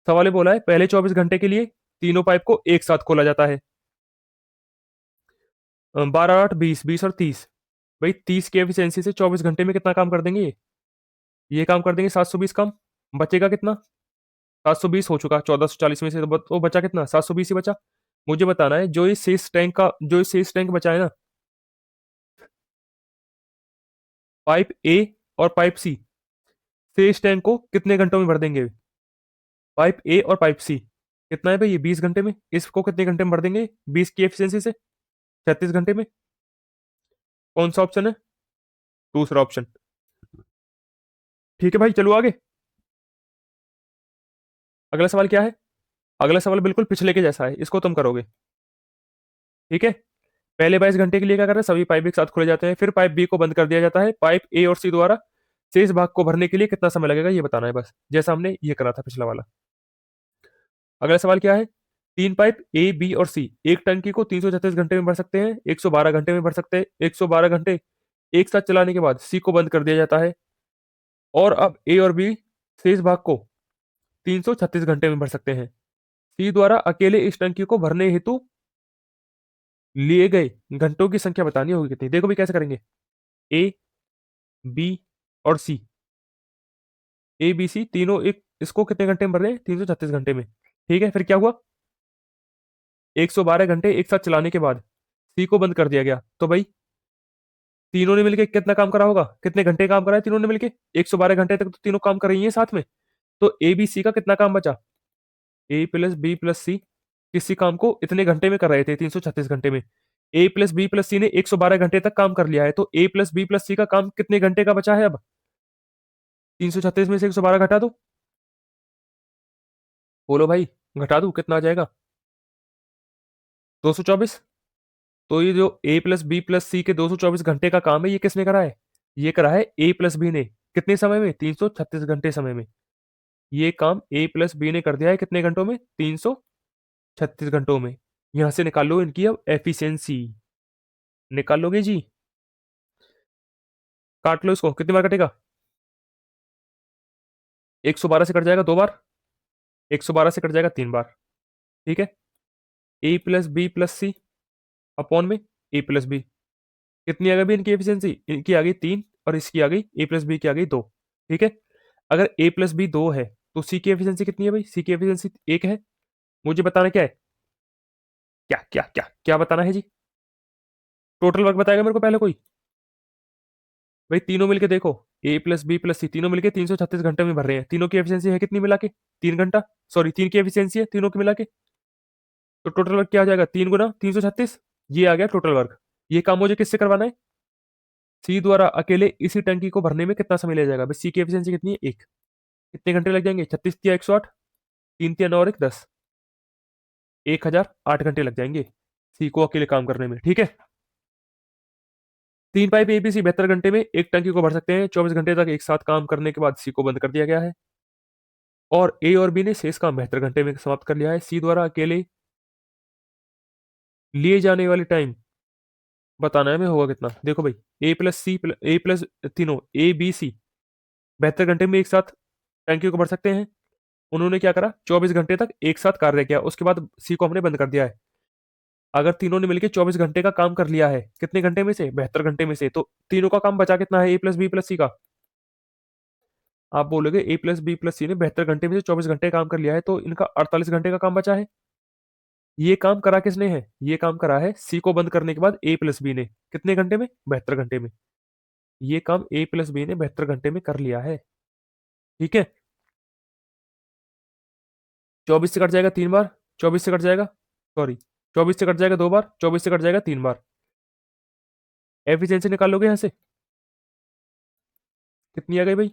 सवाल ये बोला है पहले 24 घंटे के लिए तीनों पाइप को एक साथ खोला जाता है। 12 8 20, 20 और 30। भाई 30 की एफिशिएंसी से 24 घंटे में कितना काम कर देंगे ये काम कर देंगे 720 काम। बचेगा कितना? 720 हो चुका 1440 में से, तो बचा कितना? 720 ही बचा। मुझे बताना है जो ये शेष टैंक बचा है ना, पाइप ए और पाइप सी शेष टैंक को कितने घंटों में भर देंगे? पाइप ए और पाइप सी कितना है भाई? ये 20 घंटे में। इसको कितने घंटे में भर देंगे 20 की एफिशिएंसी से? 36 घंटे में। कौन सा ऑप्शन है? दूसरा ऑप्शन। ठीक है भाई, चलो आगे। अगला सवाल क्या है? अगला सवाल बिल्कुल पिछले के जैसा है, इसको तुम करोगे। ठीक है, पहले 22 घंटे के लिए क्या कर रहे हैं? सभी पाइप एक साथ खोले जाते हैं, फिर पाइप बी को बंद कर दिया जाता है। पाइप ए और सी द्वारा शेष भाग को भरने के लिए कितना समय लगेगा, ये बताना है बस, जैसा हमने ये करा था पिछला वाला। अगला सवाल क्या है? तीन पाइप ए बी और सी एक टंकी को 336 घंटे में भर सकते हैं, 112 घंटे में भर सकते हैं। 112 घंटे एक साथ चलाने के बाद सी को बंद कर दिया जाता है, और अब ए और बी शेष भाग को 336 घंटे में भर सकते हैं। सी द्वारा अकेले इस टंकी को भरने हेतु लिए गए घंटों की संख्या बतानी होगी कितनी। देखो भी कैसे करेंगे, ए बी और सी, ए बी सी तीनों एक इसको कितने घंटे में भर रहे हैं, 336 घंटे में। ठीक है, फिर क्या हुआ, 112 घंटे एक साथ चलाने के बाद सी को बंद कर दिया गया, तो भाई तीनों ने मिलकर कितना काम करा होगा, कितने घंटे काम करा है तीनों ने मिलकर, 112 घंटे तक तो तीनों काम कर रही हैं साथ में। तो ए बी सी का कितना काम बचा, ए प्लस बी प्लस सी किसी काम को इतने घंटे में कर रहे थे 336 घंटे में। ए प्लस बी प्लस सी ने 112 घंटे तक काम कर लिया है, तो ए प्लस बी प्लस सी का काम कितने घंटे का बचा है अब, 336 में से 112 घटा दो। बोलो भाई, घटा दू कितना आ जाएगा, 224। तो ये जो ए प्लस बी प्लस सी के 224 घंटे का काम है, ये किसने करा है, ये करा है ए प्लस बी ने, कितने समय में, 336 घंटे समय में। ये काम ए प्लस बी ने कर दिया है कितने घंटों में, 336 घंटों में। यहां से निकाल लो इनकी अब एफिशिएंसी, निकाल लोगे जी, काट लो इसको, कितनी बार कटेगा, 112 से कट जाएगा 2 बार, 112 से कट जाएगा 3 बार। ठीक है, ए प्लस बी प्लस सी अपॉन में ए प्लस बी, कितनी आ गई इनकी एफिशिएंसी, इनकी आ गई 3 और इसकी आ गई ए प्लस बी की आ गई 2। ठीक है, अगर ए प्लस बी 2 है तो सी की एफिशिएंसी कितनी है भाई, सी की एफिशिएंसी 1 है। मुझे बताना क्या है, क्या क्या क्या क्या बताना है जी, टोटल वर्क बताएगा मेरे को पहले कोई, भाई तीनों मिलके देखो, ए प्लस बी प्लस सी तीनों मिलके 336 घंटे में भर रहे हैं, तीनों की एफिशिएंसी है कितनी मिला के, 3 घंटा, सॉरी 3 की एफिशिएंसी है तीनों की मिला के। तो टोटल वर्क क्या आ जाएगा, 3 गुना 336, ये आ गया टोटल वर्क। ये काम मुझे किससे करवाना है, सी द्वारा अकेले इसी टंकी को भरने में कितना समय ले जाएगा, भाई सी की एफिशिएंसी कितनी है 1, कितने घंटे लग जाएंगे, 36 तिया 108, 3 तिया 9 और 1 10, 1008 घंटे लग जाएंगे सी को अकेले काम करने में। ठीक है, 3 पाइप एबीसी 72 घंटे में एक टंकी को भर सकते हैं, 24 घंटे तक एक साथ काम करने के बाद सी को बंद कर दिया गया है। और ए और बी ने शेष काम 72 घंटे में समाप्त कर लिया है। सी द्वारा अकेले लिए जाने वाली टाइम बताना है हमें, होगा कितना, देखो भाई, ए प्लस सी ए प्लस तीनों ए बी सी 72 घंटे में एक साथ टंकी को भर सकते हैं। उन्होंने क्या करा, 24 घंटे तक एक साथ कार्य किया, उसके बाद सी को हमने बंद कर दिया है। अगर तीनों ने मिलकर 24 घंटे का काम कर लिया है, कितने घंटे में से, 72 घंटे में से, तो तीनों का काम बचा कितना है, ए प्लस बी प्लस सी का। आप बोलोगे ए प्लस बी प्लस सी ने 72 घंटे में से 24 घंटे काम कर लिया है, तो इनका 48 घंटे का काम बचा है। ये काम करा किसने है, ये काम करा है सी को बंद करने के बाद ए प्लस बी ने, कितने घंटे में, 72 घंटे में। ये काम ए प्लस बी ने 72 घंटे में कर लिया है। ठीक है, 24 से कट जाएगा 3 बार, 24 से कट जाएगा, सॉरी 24 से कट जाएगा 2 बार, 24 से कट जाएगा 3 बार। एफिशिएंसी निकाल लोगे यहां से, कितनी आ गई भाई,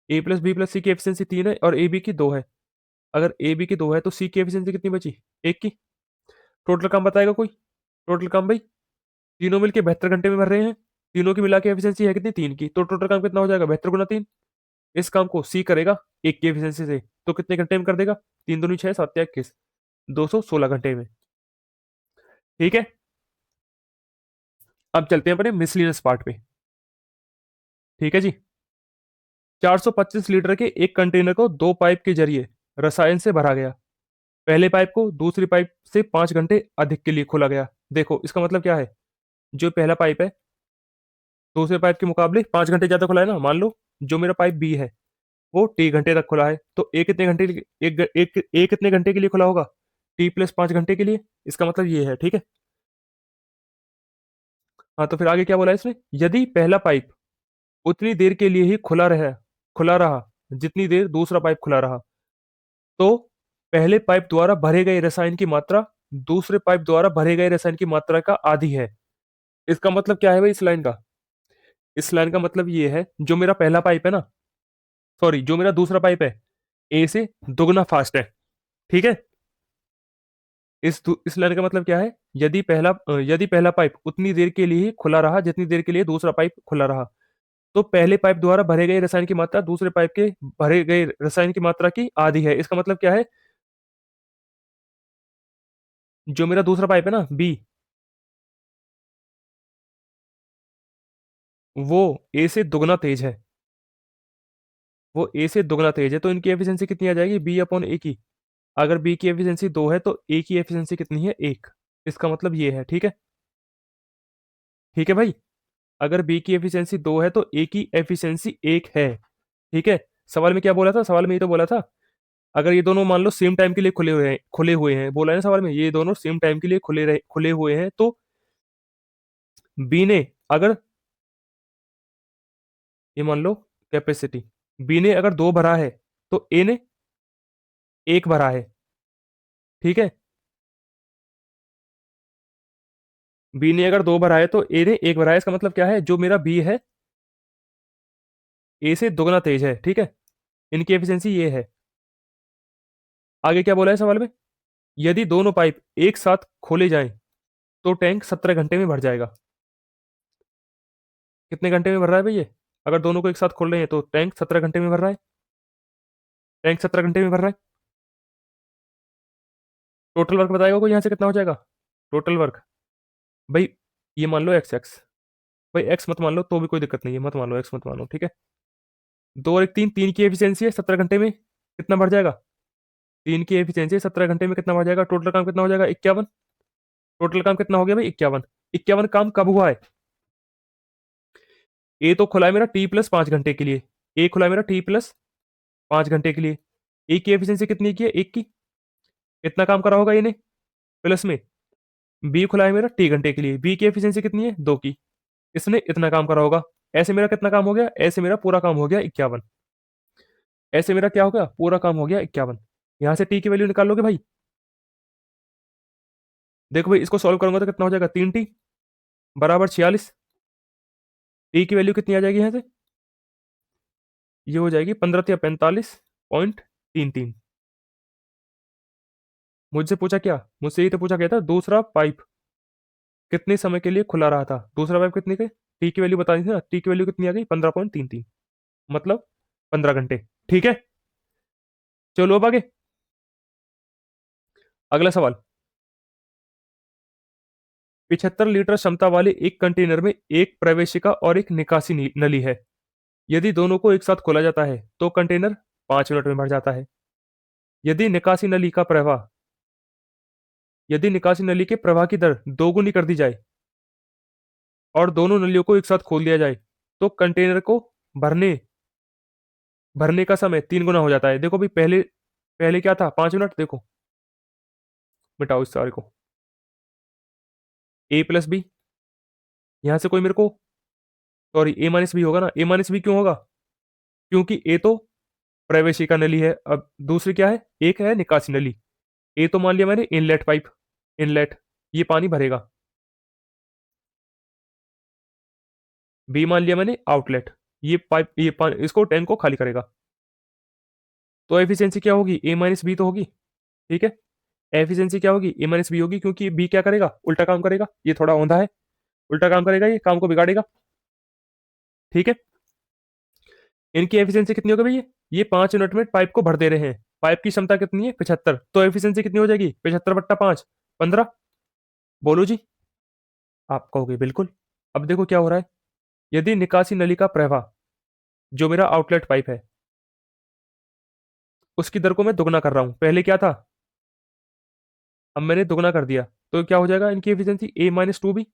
ए प्लस बी प्लस सी की एफिशिएंसी 3 है और ए बी की 2 है। अगर ए बी की 2 है तो सी की एफिशिएंसी कितनी बची, 1 की। टोटल काम बताएगा कोई, टोटल काम भाई, तीनों मिलके 72 घंटे में भर रहे हैं, तीनों की मिला के एफिशिएंसी है कितनी, 3 की, तो टोटल काम कितना हो जाएगा, 72 गुना 3। इस काम को सी करेगा 1 की एफिशिएंसी से, तो कितने घंटे में कर देगा, 3 दूनी 6 7 या 21, 216 घंटे में। ठीक है, अब चलते हैं अपने मिसलिनियस पार्ट पे। ठीक है जी, 425 लीटर के एक कंटेनर को 2 पाइप के जरिए रसायन से भरा गया। पहले पाइप को दूसरी पाइप से 5 घंटे अधिक के लिए खोला गया। देखो इसका मतलब क्या है, जो पहला पाइप है दूसरे पाइप के मुकाबले 5 घंटे ज्यादा खुला है ना, मान लो जो मेरा पाइप बी है वो टी घंटे तक खुला है, तो ए कितने घंटे, ए कितने घंटे के लिए खुला होगा, टी प्लस 5 घंटे के लिए। इसका मतलब ये है। ठीक है, हाँ तो फिर आगे क्या बोला है इसने, यदि पहला पाइप उतनी देर के लिए ही खुला रहा जितनी देर दूसरा पाइप खुला रहा, तो पहले पाइप द्वारा भरे गए रसायन की मात्रा दूसरे पाइप द्वारा भरे गए रसायन की मात्रा का आधी है। इसका मतलब क्या है भाई इस लाइन का, इस लाइन का मतलब ये है, जो मेरा पहला पाइप है ना, सॉरी जो मेरा दूसरा पाइप है, ए से दुगना फास्ट है। ठीक है, इस लाइन का मतलब क्या है, यदि पहला पाइप उतनी देर के लिए ही खुला रहा जितनी देर के लिए दूसरा पाइप खुला रहा, तो पहले पाइप द्वारा भरे गए रसायन की मात्रा दूसरे पाइप के भरे गए रसायन की मात्रा की आधी है। इसका मतलब क्या है, जो मेरा दूसरा पाइप है ना बी, वो ए से दुगना तेज है, वो ए से दुगना तेज है, तो इनकी एफिशिएंसी कितनी आ जाएगी, बी अपॉन ए की। अगर बी की एफिशिएंसी 2 है तो ए की एफिशिएंसी कितनी है, 1। इसका मतलब ये है, ठीक है। ठीक है भाई, अगर बी की एफिशिएंसी 2 है तो ए की एफिशिएंसी 1 है। ठीक है। सवाल में क्या बोला था, सवाल में ये तो बोला था, अगर ये दोनों मान लो सेम टाइम के लिए खुले हुए हैं, बोला है ना सवाल में, ये दोनों सेम टाइम के लिए खुले हुए हैं, तो बी ने अगर, ये मान लो कैपेसिटी, बी ने अगर 2 भरा है तो ए ने 1 भरा है। ठीक है। बी ने अगर 2 भरा है तो ए ने 1 भरा है, इसका मतलब क्या है, जो मेरा बी है ए से दोगुना तेज है। ठीक है। इनकी एफिशिएंसी ये है। आगे क्या बोला है सवाल में, यदि दोनों पाइप एक साथ खोले जाएं तो टैंक 17 घंटे में भर जाएगा। कितने घंटे में भर रहा है भाई ये, अगर दोनों को एक साथ खोल रहे हैं तो टैंक 17 घंटे में भर रहा है। टैंक 17 घंटे में भर रहा है। टोटल वर्क बताएगा कोई यहाँ से कितना हो जाएगा, टोटल वर्क। भाई ये मान लो एक्स एक्स, भाई एक्स मत मान लो तो भी कोई दिक्कत नहीं है, मत मान लो एक्स मत मान लो, ठीक है। 2 और 1 3, 3 की एफिशिएंसी है, 17 घंटे में कितना भर जाएगा, 3 की एफिशिएंसी है, 17 घंटे में कितना भर जाएगा, टोटल काम कितना हो जाएगा 51। टोटल काम कितना हो गया भाई 51। 51 काम कब हुआ है, ए तो खुला है मेरा T+5 घंटे के लिए, ए खुला है मेरा T+5 घंटे के लिए। ए की एफिशिएंसी कितनी की है, 1 की। इतना काम करा होगा इन्हें प्लस में। बी खुला है मेरा T घंटे के लिए, बी की एफिशिएंसी कितनी है, 2 की। इसने इतना काम करा होगा। ऐसे मेरा कितना काम हो गया, ऐसे मेरा पूरा काम हो गया 51। ऐसे मेरा क्या हो गया, पूरा काम हो गया 51। यहां से टी की वैल्यू निकाल लोगे भाई। देखो भाई इसको सॉल्व करूंगा तो कितना हो जाएगा, 3T बराबर 46। टी की वैल्यू कितनी आ जाएगी यहाँ से, ये हो जाएगी 15×45.33। मुझसे पूछा क्या, मुझसे ये तो पूछा गया था दूसरा पाइप कितने समय के लिए खुला रहा था, दूसरा पाइप कितने के, टी की वैल्यू बता दी थी ना, टी की वैल्यू कितनी आ गई 15.33, मतलब 15 घंटे। ठीक है। चलो अब आगे, अगला सवाल। 75 लीटर क्षमता वाले एक कंटेनर में एक प्रवेशिका और एक निकासी नली है। यदि दोनों को एक साथ खोला जाता है तो कंटेनर 5 मिनट में भर जाता है। यदि निकासी नली का प्रवाह यदि निकासी नली के प्रवाह की दर दोगुनी कर दी जाए और दोनों नलियों को एक साथ खोल दिया जाए तो कंटेनर को भरने भरने का समय 3 गुना हो जाता है। देखो भाई पहले पहले क्या था, 5 मिनट। देखो मिटाओ इस सारे को, A+B, यहां से कोई मेरे को, सॉरी A-B होगा ना, A-B क्यों होगा, क्योंकि ए तो प्रवेशिका नली है, अब दूसरी क्या है, एक है निकासी नली। ए तो मान लिया मैंने इनलेट पाइप, इनलेट, ये पानी भरेगा। बी मान लिया मैंने आउटलेट, ये पाइप, ये पानी इसको टैंक को खाली करेगा। तो एफिशिएंसी क्या होगी, A-B तो होगी। ठीक है। एफिशिएंसी क्या होगी, A-B होगी, क्योंकि बी क्या करेगा, उल्टा काम करेगा, ये थोड़ा औंधा है, उल्टा काम करेगा, ये काम को बिगाड़ेगा। ठीक है। इनकी एफिशिएंसी कितनी होगी भैया, ये 5 मिनट में पाइप को भर दे रहे हैं, पाइप की क्षमता कितनी है 75, तो एफिशिएंसी कितनी हो जाएगी 75/5, 15। बोलो जी, आप कहोगे बिल्कुल। अब देखो क्या हो रहा है, यदि निकासी नली का प्रवाह, जो मेरा आउटलेट पाइप है, उसकी दर को मैं दुगना कर रहा हूं, पहले क्या था, अब मैंने दुगना कर दिया, तो क्या हो जाएगा इनकी एफिशिएंसी A-2B।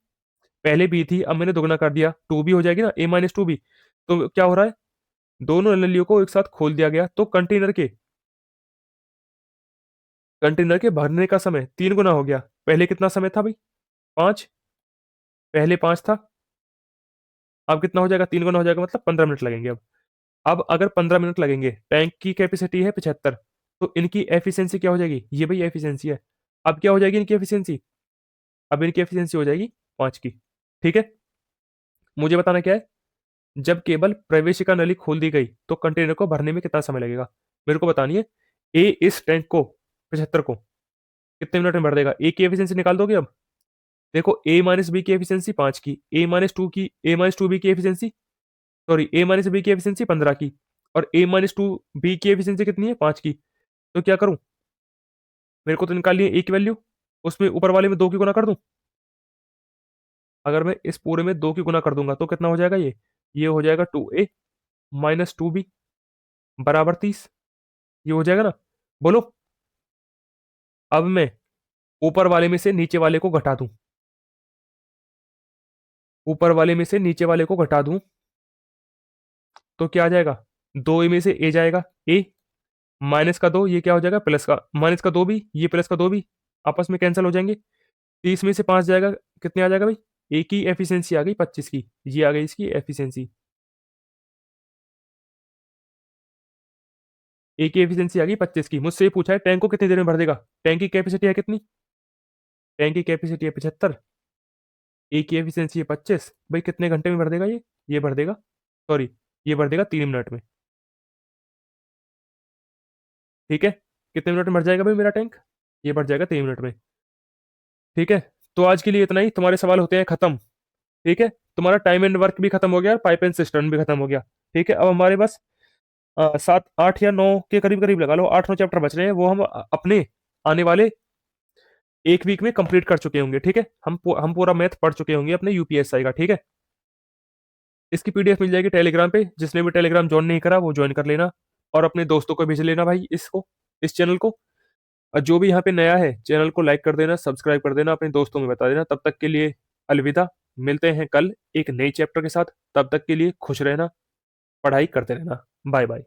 पहले बी थी, अब मैंने दुगना कर दिया, 2B हो जाएगी ना, A-2B। तो क्या हो रहा है, दोनों नलियों को एक साथ खोल दिया गया तो कंटेनर के भरने का समय 3 गुना हो गया। पहले कितना समय था भाई, 5, पहले 5 था, अब कितना हो जाएगा, 3 गुना हो जाएगा, मतलब 15 मिनट लगेंगे अब अगर 15 मिनट लगेंगे, टैंक की कैपेसिटी है 75, तो इनकी एफिशिएंसी क्या हो जाएगी, ये भाई एफिशिएंसी है। अब क्या हो जाएगी इनकी एफिशिएंसी, अब इनकी एफिशिएंसी हो जाएगी 5 की। ठीक है। मुझे बताना क्या है, जब केवल प्रवेशिका नली खोल दी गई तो कंटेनर को भरने में कितना समय लगेगा, मेरे को बतानी है। ए इस टैंक को 75 को कितने मिनट में भर देगा, ए की एफिशिएंसी निकाल दोगे अब। देखो A-B की एफिशिएंसी 5 की, A-2B की एफिशिएंसी, सॉरी A-B की एफिशिएंसी 15 की, और A-2B की एफिशिएंसी कितनी है 5 की। तो क्या करूं, मेरे को तो निकालनी है ए की वैल्यू, उसमें ऊपर वाले में 2 की गुना कर दूं। अगर मैं इस पूरे में 2 की गुना कर दूंगा तो कितना हो जाएगा, ये हो जाएगा 2A-2B बराबर 30, ये हो जाएगा ना। बोलो, अब मैं ऊपर वाले में से नीचे वाले को घटा दूं, ऊपर वाले में से नीचे वाले को घटा दूं तो क्या आ जाएगा, 2 में से ए जाएगा, ए माइनस का 2, ये क्या हो जाएगा प्लस का, माइनस का 2 भी, ये प्लस का 2 भी आपस में कैंसिल हो जाएंगे। 30 में से 5 जाएगा, कितने आ जाएगा भाई, ए की एफिशिएंसी आ गई 25 की, ये आ गई इसकी एफिशिएंसी, ए की एफिशिएंसी आ गई 25 की। मुझसे ये पूछा है टैंक को कितनी देर में भर देगा, टैंक की कैपेसिटी है कितनी, टैंक की कैपेसिटी है 75, ए की एफिशिएंसी है 25, भाई कितने घंटे में भर देगा ये भर देगा, सॉरी ये भर देगा 3 मिनट में। ठीक है, कितने मिनट में भर जाएगा भाई मेरा टैंक, ये भर जाएगा 3 मिनट में। ठीक है, तो आज के लिए इतना ही, तुम्हारे सवाल होते हैं खत्म। ठीक है, तुम्हारा टाइम एंड वर्क भी खत्म हो गया, पाइप एंड सिस्टम भी खत्म हो गया। ठीक है, अब हमारे पास 7 8 या 9 के करीब करीब लगा लो, 8 9 चैप्टर बच रहे हैं, वो हम अपने आने वाले एक वीक में कंप्लीट कर चुके होंगे। ठीक है, हम पूरा मैथ पढ़ चुके होंगे अपने यूपीएसआई का। ठीक है, इसकी पीडीएफ मिल जाएगी टेलीग्राम पे, जिसने भी टेलीग्राम ज्वाइन नहीं करा वो ज्वाइन कर लेना, और अपने दोस्तों को भेज लेना भाई इसको, इस चैनल को। और जो भी यहाँ पे नया है चैनल को लाइक कर देना, सब्सक्राइब कर देना, अपने दोस्तों में बता देना। तब तक के लिए अलविदा, मिलते हैं कल एक नई चैप्टर के साथ, तब तक के लिए खुश रहना, पढ़ाई करते रहना, बाय बाय।